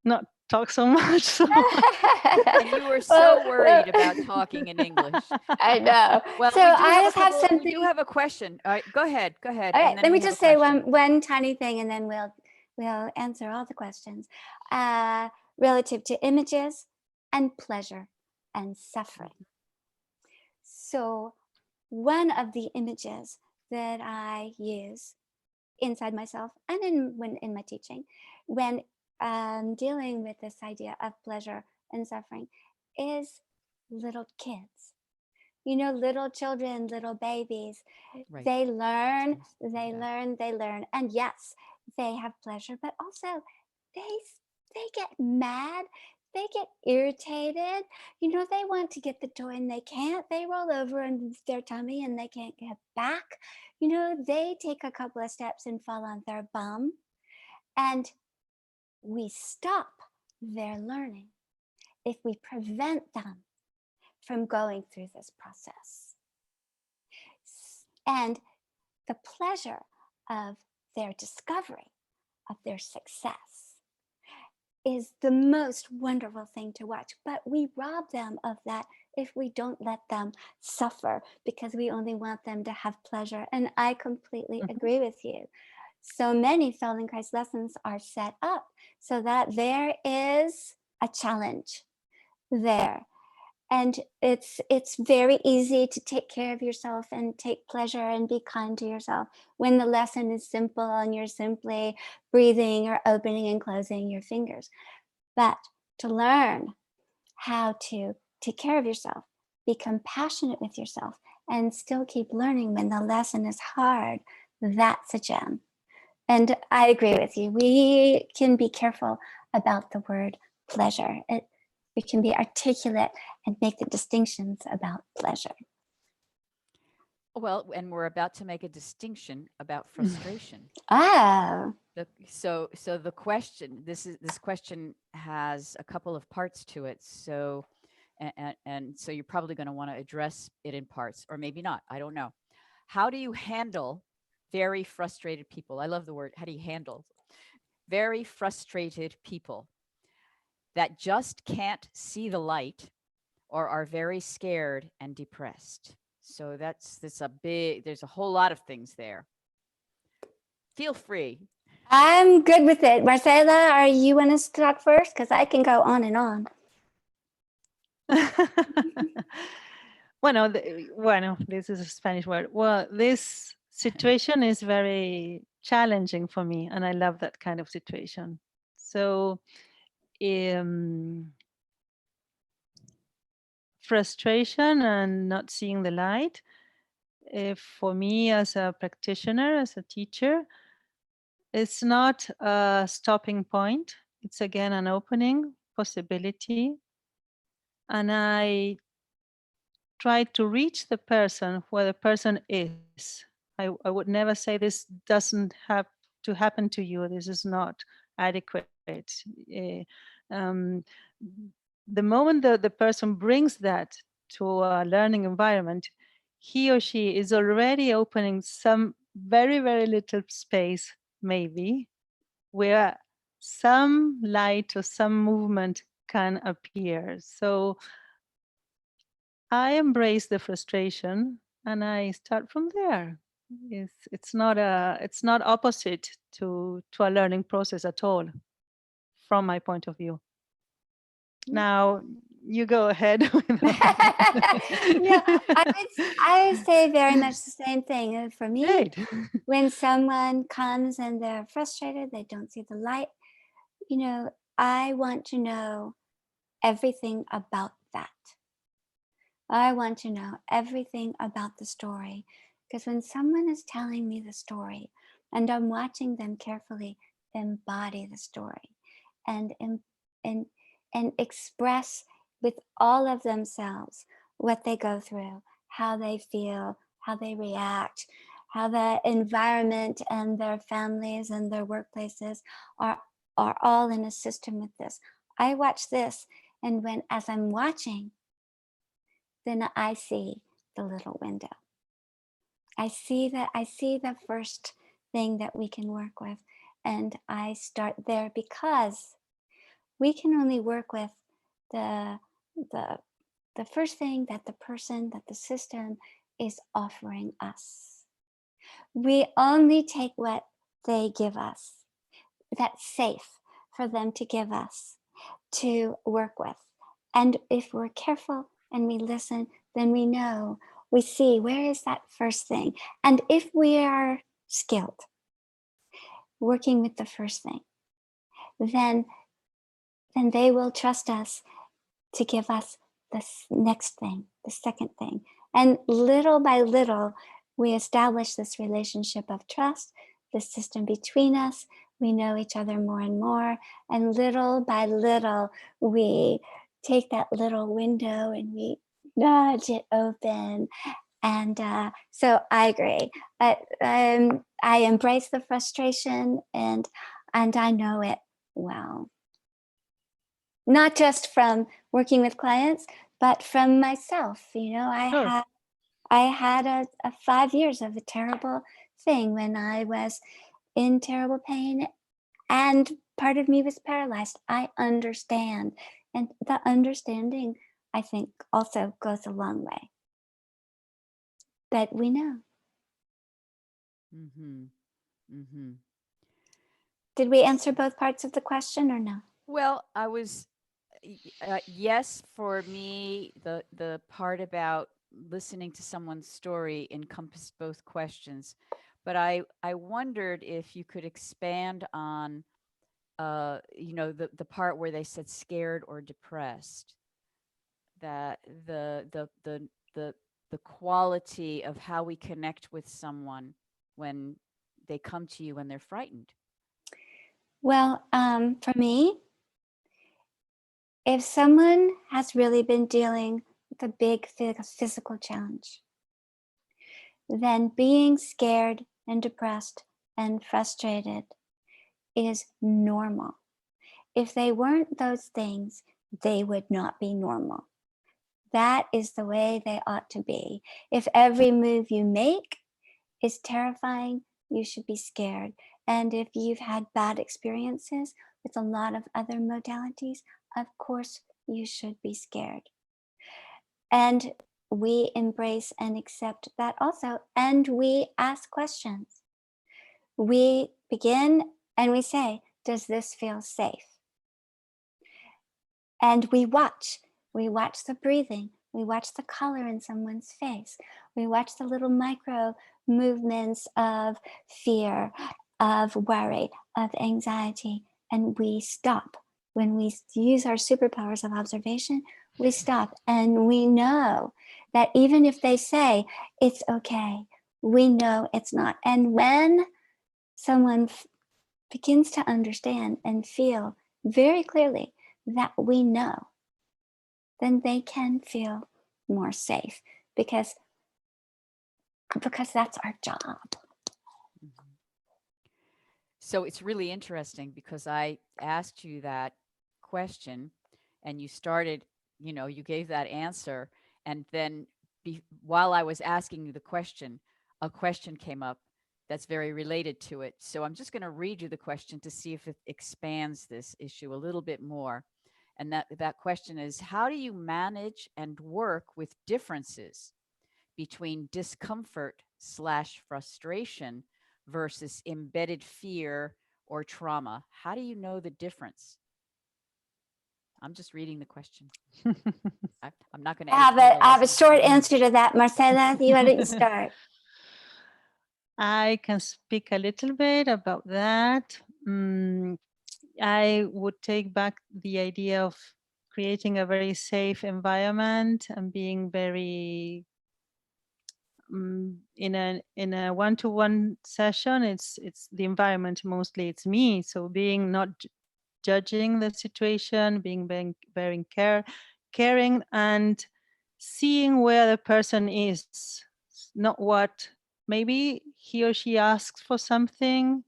not talk so much. So. And you were Well, so worried about talking in English. I know. Well, So we do I have a just have couple. We something. do have a question. All right, go ahead. Go ahead. All And right, then let we me have a just say question. one tiny thing, and then we'll answer all the questions relative to images and pleasure and suffering. So one of the images that I use inside myself and in my teaching, when dealing with this idea of pleasure and suffering, is little kids. You know, little children, little babies, Right. they learn, Yes, they yeah. learn, they learn. And yes, they have pleasure, but also they they get mad, they get irritated. You know, they want to get the toy and they can't. They roll over in their tummy and they can't get back. You know, they take a couple of steps and fall on their bum. And we stop their learning if we prevent them from going through this process. and the pleasure of their discovery, of their success, is the most wonderful thing to watch. But we rob them of that if we don't let them suffer, because we only want them to have pleasure. And I completely Mhm. agree with you. So many Feldenkrais lessons are set up so that there is a challenge there. And it's very easy to take care of yourself and take pleasure and be kind to yourself when the lesson is simple and you're simply breathing or opening and closing your fingers. But to learn how to take care of yourself, be compassionate with yourself, and still keep learning when the lesson is hard, that's a gem. And I agree with you. We can be careful about the word pleasure. We can be articulate and make the distinctions about pleasure. Well, and we're about to make a distinction about frustration. Oh, So the question, this question has a couple of parts to it. So and so you're probably going to want to address it in parts, or maybe not. I don't know. How do you handle very frustrated people? I love the word. How do you handle very frustrated people that just can't see the light or are very scared and depressed? So that's a big, there's a whole lot of things there. Feel free. I'm good with it. Marcela, are you want to talk first? Because I can go on and on. Bueno, this is a Spanish word. Well, this situation is very challenging for me, and I love that kind of situation. So, frustration and not seeing the light, for me as a practitioner, as a teacher, it's not a stopping point. It's again an opening possibility. And I try to reach the person where the person is. I would never say this doesn't have to happen to you. This is not adequate. Eh, um, the moment that the person brings that to a learning environment, he or she is already opening some very, very little space, maybe, where some light or some movement can appear. So I embrace the frustration and I start from there. It's not opposite to a learning process at all, from my point of view. Now you go ahead. No, I say very much the same thing. For me, Great. when someone comes and they're frustrated, they don't see the light, I want to know everything about that. I want to know everything about the story, because when someone is telling me the story and I'm watching them carefully embody the story and and express with all of themselves what they go through, how they feel, how they react, how the environment and their families and their workplaces are all in a system with this. I watch this, and as I'm watching, then I see the little window. I see the first thing that we can work with, and I start there, because we can only work with the the the first thing that the system is offering us. We only take what they give us, that's safe for them to give us, to work with. And if we're careful and we listen, then we see where is that first thing. And if we are skilled working with the first thing, then they will trust us to give us the next thing, the second thing. And little by little, we establish this relationship of trust, the system between us. We know each other more and more. And little by little, we take that little window and we nudge it open. And so I agree. I embrace the frustration, and I know it well. Not just from working with clients, but from myself. Sure. I had a 5 years of a terrible thing when I was in terrible pain, and part of me was paralyzed. I understand. And the understanding, I think, also goes a long way. That we know. Mm-hmm. Mm-hmm. Did we answer both parts of the question or no? Well, yes, for me, the part about listening to someone's story encompassed both questions, but I wondered if you could expand on, the part where they said scared or depressed, that the quality of how we connect with someone when they come to you when they're frightened. Well, for me, if someone has really been dealing with a big physical challenge, then being scared and depressed and frustrated is normal. If they weren't those things, they would not be normal. That is the way they ought to be. If every move you make is terrifying, you should be scared. And if you've had bad experiences with a lot of other modalities, of course you should be scared. And we embrace and accept that also. And we ask questions. We begin and we say, does this feel safe? And we watch the breathing, we watch the color in someone's face, we watch the little micro movements of fear, of worry, of anxiety, and we stop. When we use our superpowers of observation, we stop, and we know that even if they say it's okay, we know it's not. And when someone begins to understand and feel very clearly that we know, then they can feel more safe because that's our job. Mhm. So it's really interesting because I asked you that question and you started, you gave that answer. And then while I was asking you the question, a question came up that's very related to it. So I'm just going to read you the question to see if it expands this issue a little bit more. And that question is, how do you manage and work with differences between discomfort/frustration versus embedded fear or trauma? How do you know the difference? I'm just reading the question. I'm not going to I have a editorialize. short answer to that. Marcela, why don't you start? I can speak a little bit about that. I would take back the idea of creating a very safe environment and being very in a one-to-one session. It's the environment mostly. It's me. So being not judging the situation, being very caring, and seeing where the person is, not what maybe he or she asks for something.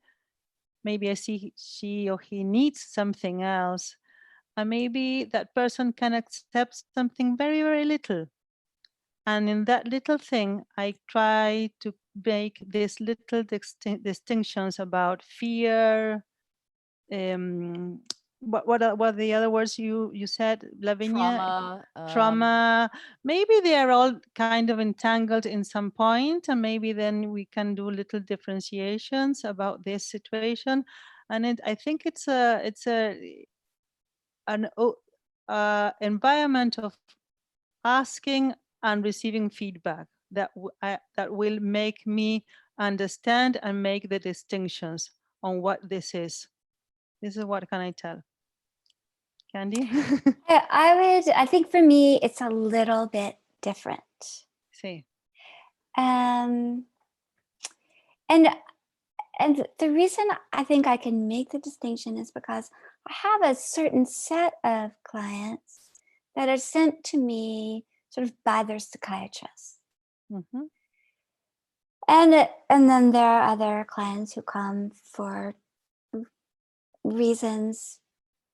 Maybe I see she or he needs something else. And maybe that person can accept something very, very little. And in that little thing, I try to make these little distinctions about fear. What are the other words you said, Lavinia? Trauma. Trauma. Maybe they are all kind of entangled in some point, and maybe then we can do little differentiations about this situation. And I think it's an environment of asking and receiving feedback that will make me understand and make the distinctions on what this is. This is what can I tell. Candy? I think for me, it's a little bit different. See. And the reason I think I can make the distinction is because I have a certain set of clients that are sent to me sort of by their psychiatrists. Mm-hmm. And then there are other clients who come for reasons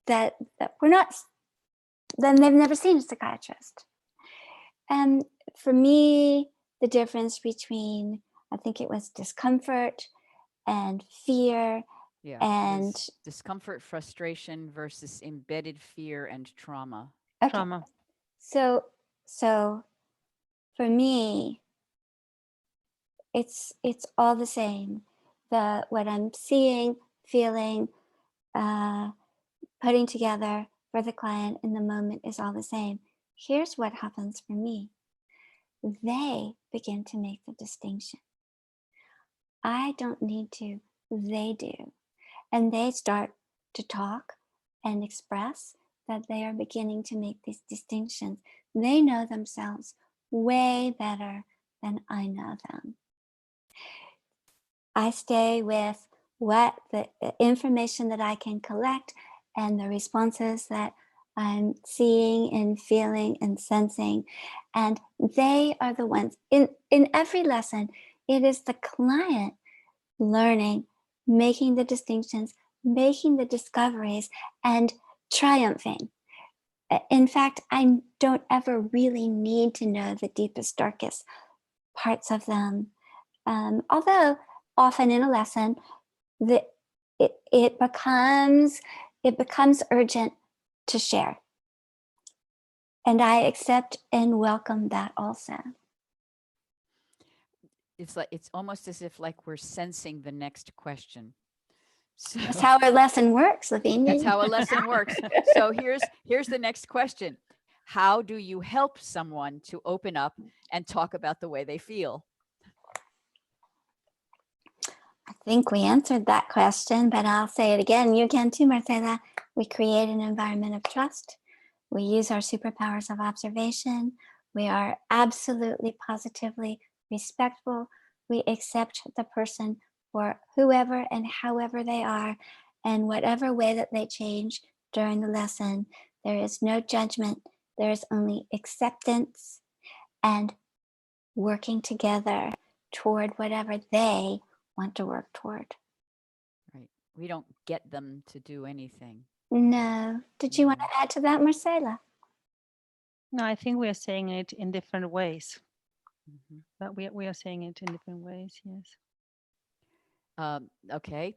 that we're not, then they've never seen a psychiatrist. And for me, the difference between, I think it was discomfort and fear. Yeah. And discomfort, frustration versus embedded fear and trauma. okay, Trauma. so for me, it's all the same. What I'm seeing, feeling, putting together for the client in the moment is all the same. Here's what happens for me. They begin to make the distinction. I don't need to, they do. And they start to talk and express that they are beginning to make these distinctions. They know themselves way better than I know them. I stay with what the information that I can collect and the responses that I'm seeing and feeling and sensing. And they are the ones in every lesson. It is the client learning, making the distinctions, making the discoveries, and triumphing. In fact, I don't ever really need to know the deepest, darkest parts of them. Although often in a lesson, it becomes urgent to share. And I accept and welcome that also. It's almost as if like we're sensing the next question. So That's how our lesson works, Lavinia. that's how a lesson works. So here's the next question. How do you help someone to open up and talk about the way they feel? I think we answered that question, but I'll say it again. You can too, Marcela. We create an environment of trust. We use our superpowers of observation. We are absolutely, positively respectful. We accept the person for whoever and however they are, and whatever way that they change during the lesson. There is no judgment. There is only acceptance and working together toward whatever they want to work toward. Right. We don't get them to do anything. No. Did you want to add to that, Marcela? No, I think we are saying it in different ways. Mhm. But we are saying it in different ways, yes. Okay.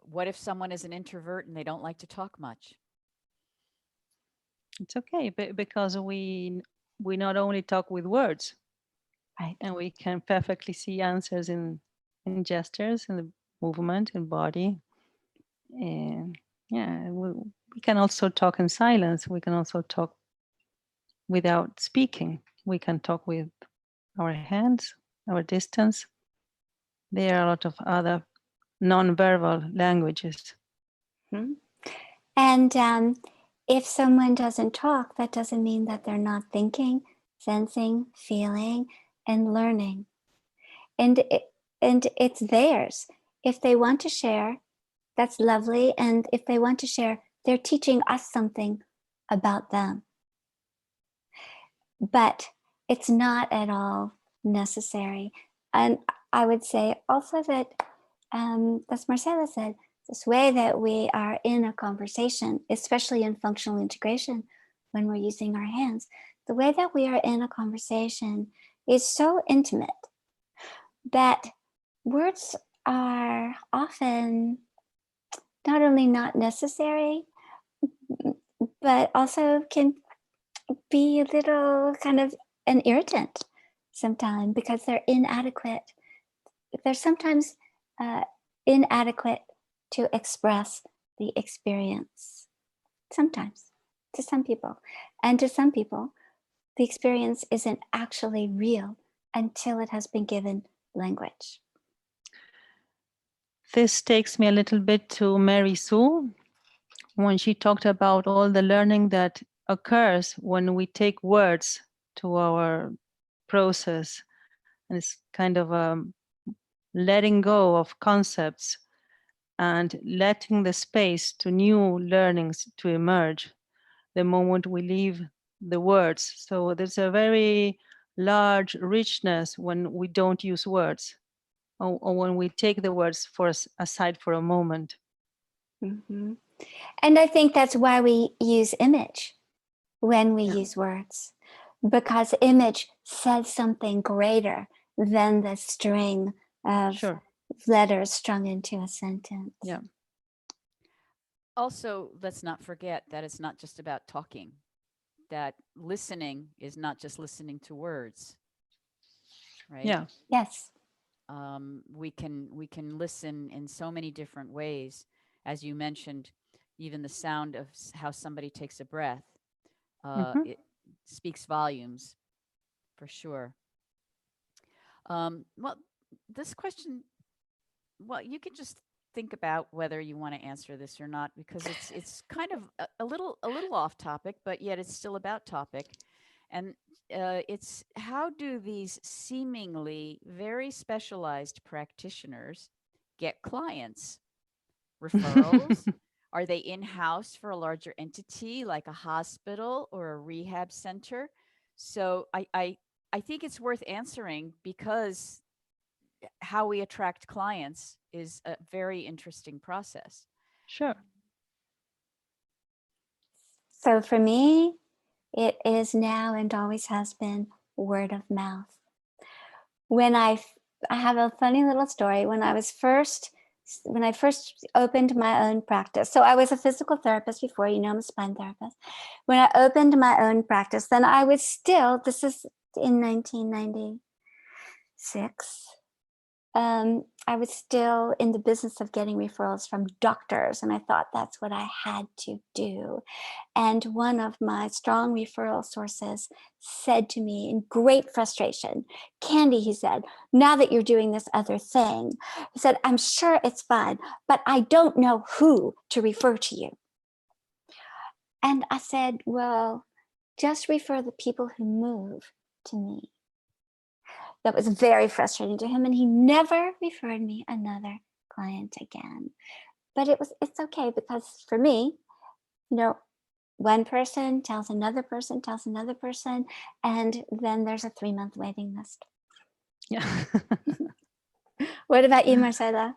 What if someone is an introvert and they don't like to talk much? It's okay, but because we not only talk with words, Right. and we can perfectly see answers in gestures, in the movement, in body. And yeah, we can also talk in silence. We can also talk without speaking. We can talk with our hands, our distance. There are a lot of other non-verbal languages. Hmm. And if someone doesn't talk, that doesn't mean that they're not thinking, sensing, feeling, and learning. And it's theirs. If they want to share, that's lovely. And if they want to share, they're teaching us something about them. But it's not at all necessary. And I would say also that, as Marcela said, this way that we are in a conversation, especially in functional integration, when we're using our hands, the way that we are in a conversation is so intimate that words are often not only not necessary, but also can be a little kind of an irritant sometimes because they're inadequate. They're sometimes inadequate to express the experience. Sometimes, to some people. And to some people, the experience isn't actually real until it has been given language. This takes me a little bit to Mary Sue, when she talked about all the learning that occurs when we take words to our process. And it's kind of letting go of concepts and letting the space to new learnings to emerge the moment we leave the words. So there's a very large richness when we don't use words, or when we take the words aside for a moment. Mm-hmm. And I think that's why we use image when we use words, because image says something greater than the string of Sure. letters strung into a sentence. Yeah. Also, let's not forget that it's not just about talking, that listening is not just listening to words, right? Yeah. Yes. We can listen in so many different ways, as you mentioned. Even the sound of how somebody takes a breath, Mm-hmm. it speaks volumes for sure. Well, this question, well, you can just think about whether you want to answer this or not, because it's kind of a little off topic, but yet it's still about topic. And it's, how do these seemingly very specialized practitioners get clients? Referrals? Are they in-house for a larger entity like a hospital or a rehab center? So I think it's worth answering, because how we attract clients is a very interesting process. Sure. So for me, it is now and always has been word of mouth. When I have a funny little story. When I first opened my own practice, so I was a physical therapist before, I'm a spine therapist. When I opened my own practice, then I was still, this is in 1996, I was still in the business of getting referrals from doctors, and I thought that's what I had to do. And one of my strong referral sources said to me in great frustration, "Candy," he said, "now that you're doing this other thing," he said, "I'm sure it's fine, but I don't know who to refer to you." And I said, "Well, just refer the people who move to me." That was very frustrating to him, and he never referred me another client again. But it's okay, because for me, you know, one person tells another person, tells another person, and then there's a 3-month waiting list. Yeah. What about you, Marcela?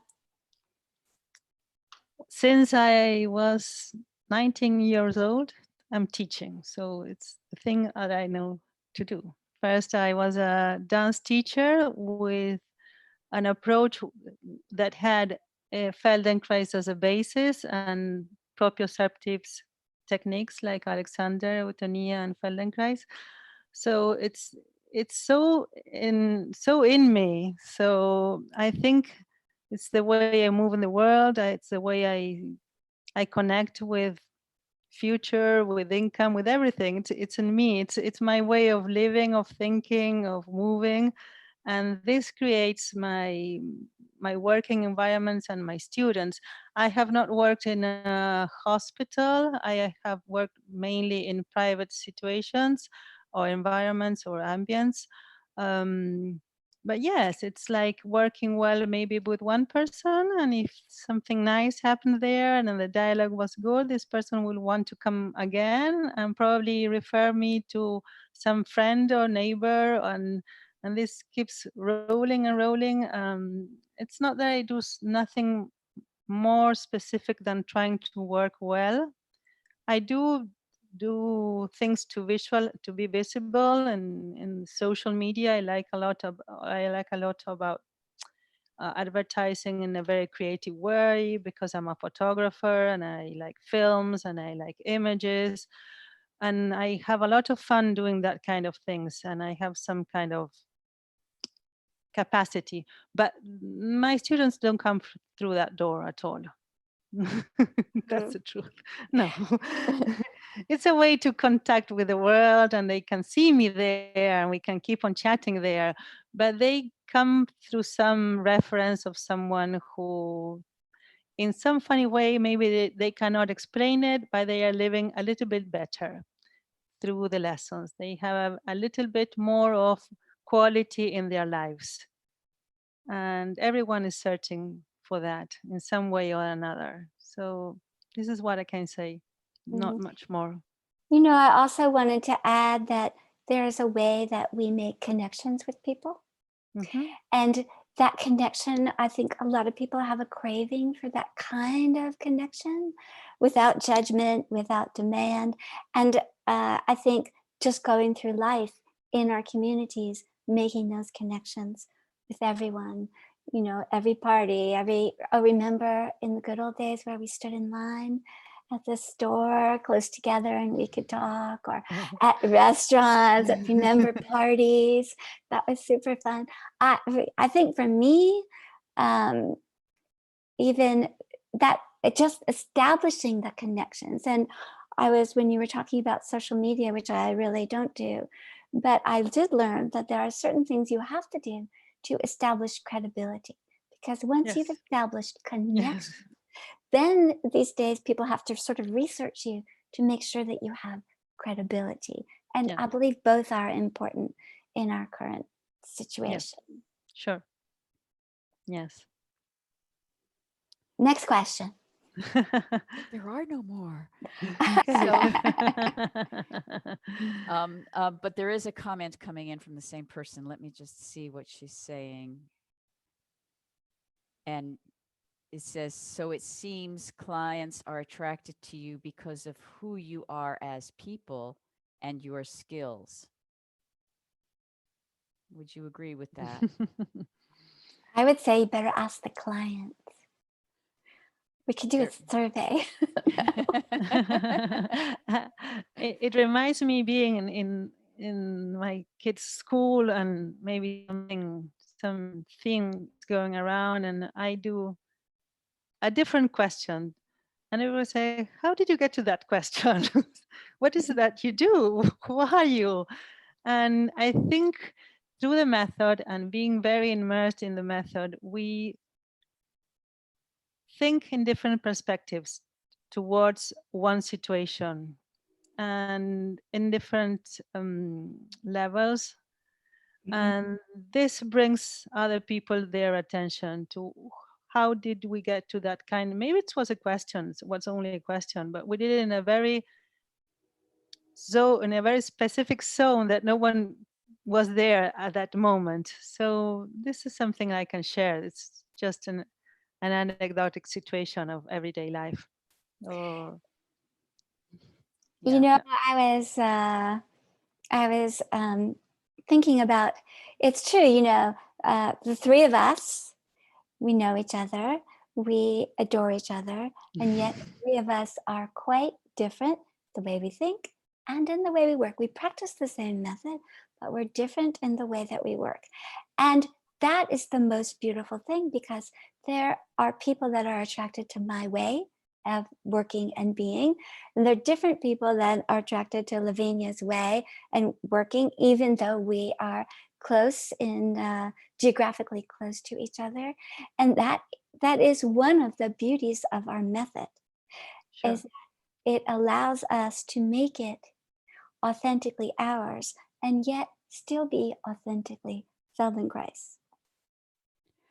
Since I was 19 years old, I'm teaching. So it's the thing that I know to do. First, I was a dance teacher with an approach that had Feldenkrais as a basis and proprioceptive techniques like Alexander, Eutonia, and Feldenkrais. So it's so in me. So I think it's the way I move in the world. It's the way I connect with future, with income, with everything. It's in me. It's my way of living, of thinking, of moving, and this creates my working environments and my students. I have not worked in a hospital. I have worked mainly in private situations or environments or ambience. Um, but yes, it's like working well maybe with one person, and if something nice happened there and then the dialogue was good, this person will want to come again and probably refer me to some friend or neighbor, and this keeps rolling and rolling. It's not that I do nothing more specific than trying to work well. I do things to be visible, and in social media I like a lot about advertising in a very creative way, because I'm a photographer and I like films and I like images, and I have a lot of fun doing that kind of things, and I have some kind of capacity, but my students don't come through that door at all. That's the truth. No. It's a way to contact with the world, and they can see me there and we can keep on chatting there, but they come through some reference of someone who in some funny way, maybe they cannot explain it, but they are living a little bit better through the lessons. They have a little bit more of quality in their lives, and everyone is searching for that in some way or another. So this is what I can say, not Mhm. much more. I also wanted to add that there is a way that we make connections with people. Hmm. And that connection, I think a lot of people have a craving for that kind of connection, without judgment, without demand. And I think just going through life in our communities, making those connections with everyone, every party, remember in the good old days where we stood in line at the store close together and we could talk, or at restaurants, at remember parties. That was super fun. I think for me, even that, just establishing the connections. And when you were talking about social media, which I really don't do, but I did learn that there are certain things you have to do to establish credibility, because once you've Yes. established Yes. connection, then these days people have to sort of research you to make sure that you have credibility. And Yeah. I believe both are important in our current situation. Yes. Sure. Yes. Next question. There are no more. Okay. But there is a comment coming in from the same person. Let me just see what she's saying. And it says, so it seems clients are attracted to you because of who you are as people and your skills. Would you agree with that? I would say you better ask the clients. We could do a survey. It reminds me being in my kids' school, and maybe something going around, and I do a different question, and it will say, "How did you get to that question? What is it that you do? Who are you?" And I think through the method and being very immersed in the method, we think in different perspectives towards one situation and in different levels. And this brings other people their attention to how did we get to that kind. Maybe it was a question, it was only a question, but we did it in a very specific zone that no one was there at that moment. So this is something I can share. It's just an anecdotic situation of everyday life. Or Yeah. I was thinking about, it's true, the three of us, we know each other, we adore each other, and yet the three of us are quite different the way we think and in the way we work. We practice the same method, but we're different in the way that we work. And that is the most beautiful thing, because there are people that are attracted to my way of working and being, and there are different people that are attracted to Lavinia's way and working, even though we are close in geographically close to each other. And that is one of the beauties of our method. Sure. Is it allows us to make it authentically ours and yet still be authentically Feldenkrais.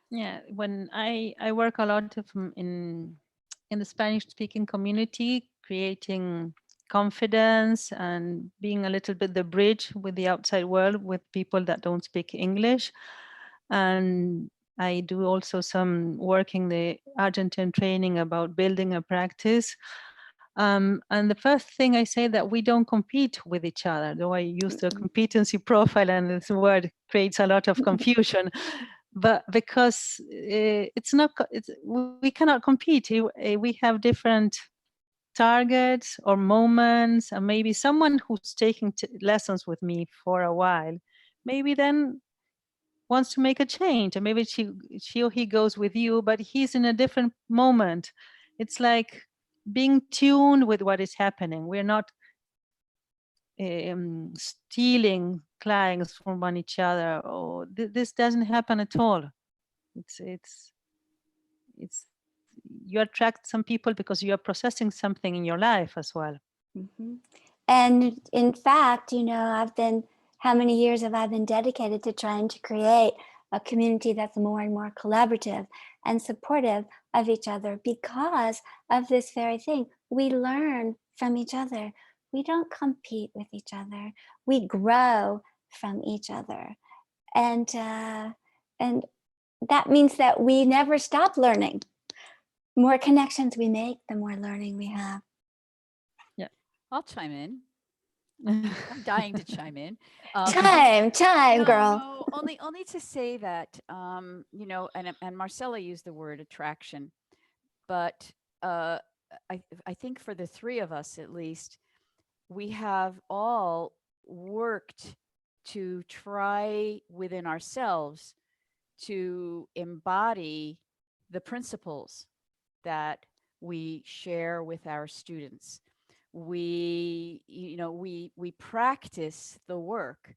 Yeah, when I work a lot in the Spanish speaking community, creating confidence and being a little bit the bridge with the outside world with people that don't speak English. And I do also some work in the Argentine training about building a practice. And the first thing I say that we don't compete with each other, though I use the competency profile, and this word creates a lot of confusion. But because we cannot compete. We have different targets or moments, and maybe someone who's taking lessons with me for a while, maybe then wants to make a change, and maybe she or he goes with you, but he's in a different moment. It's like being tuned with what is happening. We're not stealing clients from one each other. Or this doesn't happen at all. It's you attract some people because you are processing something in your life as well. Mm-hmm. And in fact, how many years have I been dedicated to trying to create a community that's more and more collaborative and supportive of each other, because of this very thing. We learn from each other. We don't compete with each other. We grow from each other. And that means that we never stop learning. The more connections we make, the more learning we have. Yeah. I'll chime in. I'm dying to chime in. Time, girl. No, only to say that, and Marcella used the word attraction, but uh, I think for the three of us at least, we have all worked to try within ourselves to embody the principles that we share with our students. We practice the work.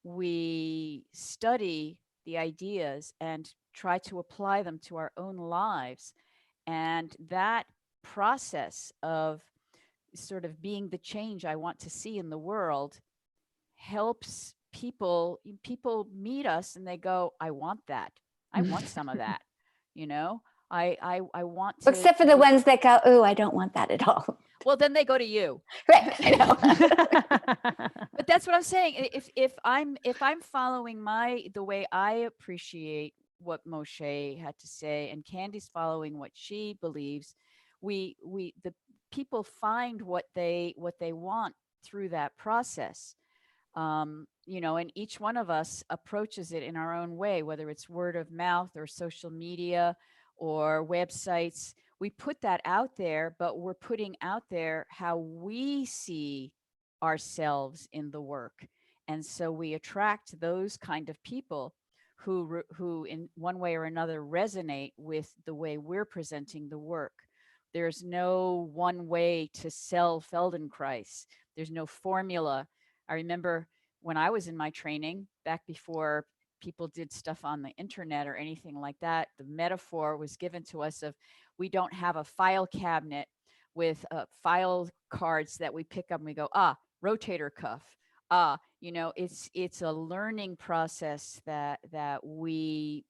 We study the ideas and try to apply them to our own lives. And that process of sort of being the change I want to see in the world helps people meet us and they go, I want that. I want some of that. You know, I want Except for to the be, ones that go, oh, I don't want that at all. well, then they go to you. Right. I know. But that's what I'm saying. If I'm following the way I appreciate what Moshe had to say, and Candy's following what she believes, the people find what they want through that process. And each one of us approaches it in our own way, whether it's word of mouth or social media or websites. We put that out there, but we're putting out there how we see ourselves in the work. And so we attract those kind of people who in one way or another resonate with the way we're presenting the work. There's no one way to sell Feldenkrais. There's no formula. I remember when I was in my training back before people did stuff on the internet or anything like that, the metaphor was given to us of we don't have a file cabinet with file cards that we pick up and we go, rotator cuff. It's a learning process that we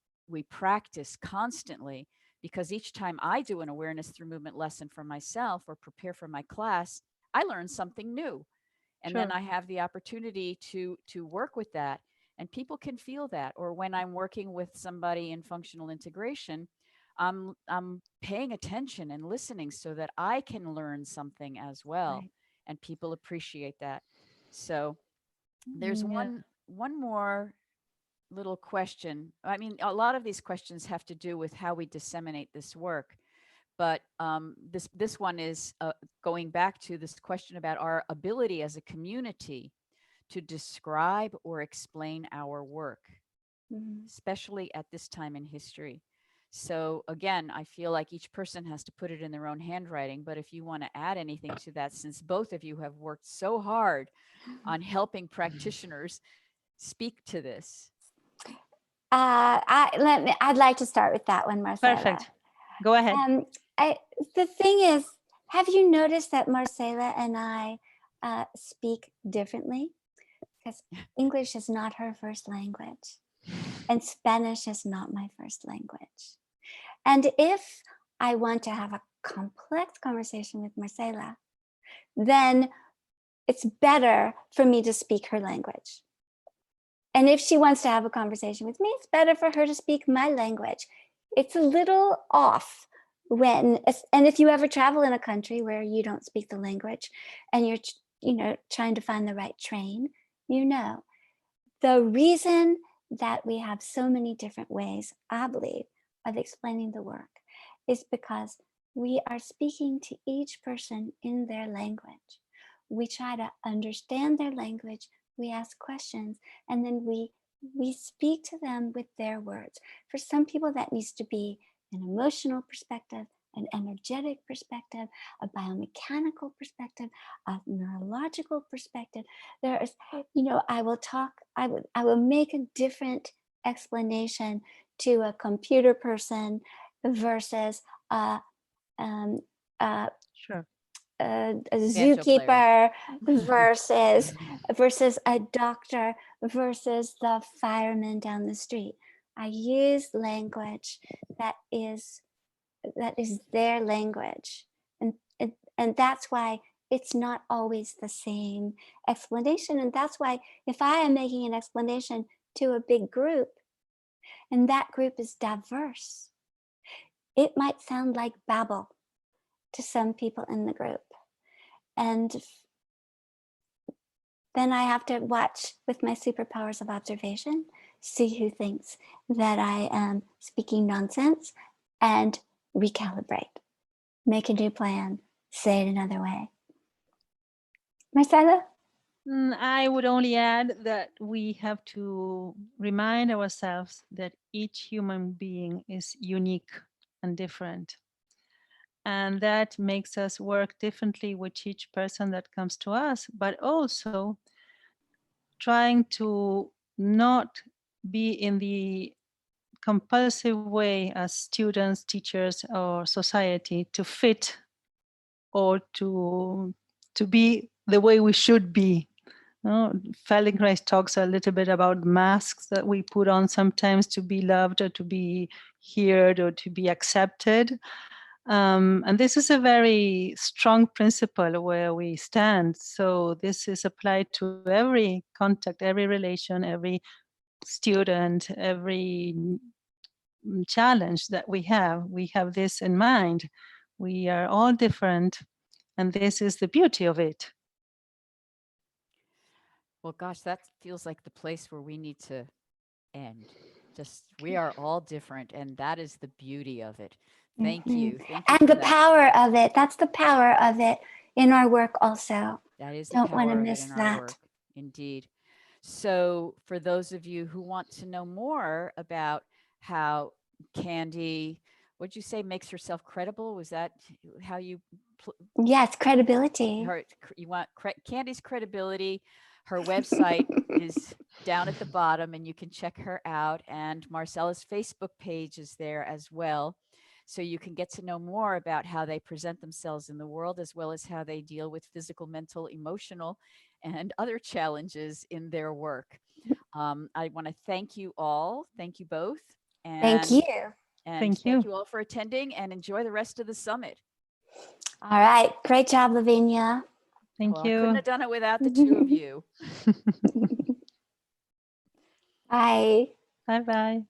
practice constantly, because each time I do an awareness through movement lesson for myself or prepare for my class, I learn something new. And then Sure. I have the opportunity to work with that, and people can feel that. Or when I'm working with somebody in functional integration, I'm paying attention and listening so that I can learn something as well, Right. and people appreciate that. So there's Yeah. one more little question. I mean, a lot of these questions have to do with how we disseminate this work, but this one is going back to this question about our ability as a community to describe or explain our work, Mhm. especially at this time in history. So again, I feel like each person has to put it in their own handwriting, but if you want to add anything to that, since both of you have worked so hard on helping practitioners speak to this. I'd like to start with that one, Marcela. Perfect. Go ahead. The thing is, have you noticed that Marcela and I speak differently? Because English is not her first language, and Spanish is not my first language. And if I want to have a complex conversation with Marcela, then it's better for me to speak her language. And if she wants to have a conversation with me, it's better for her to speak my language. It's a little off and if you ever travel in a country where you don't speak the language and you're trying to find the right train, the reason that we have so many different ways, I believe, of explaining the work is because we are speaking to each person in their language. We try to understand their language, we ask questions, and then we speak to them with their words. For some people, that needs to be an emotional perspective, an energetic perspective, a biomechanical perspective, a neurological perspective. There is, I will make a different explanation to a computer person versus Sure. a Banjo player. zookeeper versus a doctor versus the fireman down the street. I use language that is their language, and that's why it's not always the same explanation. And that's why if I am making an explanation to a big group and that group is diverse, it might sound like babble to some people in the group. And then I have to watch with my superpowers of observation, see who thinks that I am speaking nonsense, and recalibrate, make a new plan, say it another way. Marcella? I would only add that we have to remind ourselves that each human being is unique and different. And that makes us work differently with each person that comes to us, but also trying to not be in the compulsive way as students, teachers, or society to fit or to be the way we should be. Feldenkrais talks a little bit about masks that we put on sometimes to be loved or to be heard or to be accepted. And this is a very strong principle where we stand. So this is applied to every contact, every relation, every student, every challenge that we have. We have this in mind. We are all different, and this is the beauty of it. Well, gosh, that feels like the place where we need to end. Just we are all different, and that is the beauty of it. Thank you. Thank you And for the that. power of it. That's the power of it in our work also. That is the Don't want to power of it miss in our that. work. Indeed. So for those of you who want to know more about how Candy, what'd you say, makes herself credible? Was that how you Yes, credibility. you want Candy's credibility? Her website is down at the bottom and you can check her out, and Marcella's Facebook page is there as well. So you can get to know more about how they present themselves in the world, as well as how they deal with physical, mental, emotional, and other challenges in their work. I want to thank you all. Thank you both. And, Thank you. And thank you all for attending, and enjoy the rest of the summit. All right. Great job, Lavinia. Thank you. I couldn't have done it without the two of you. Bye. Bye-bye.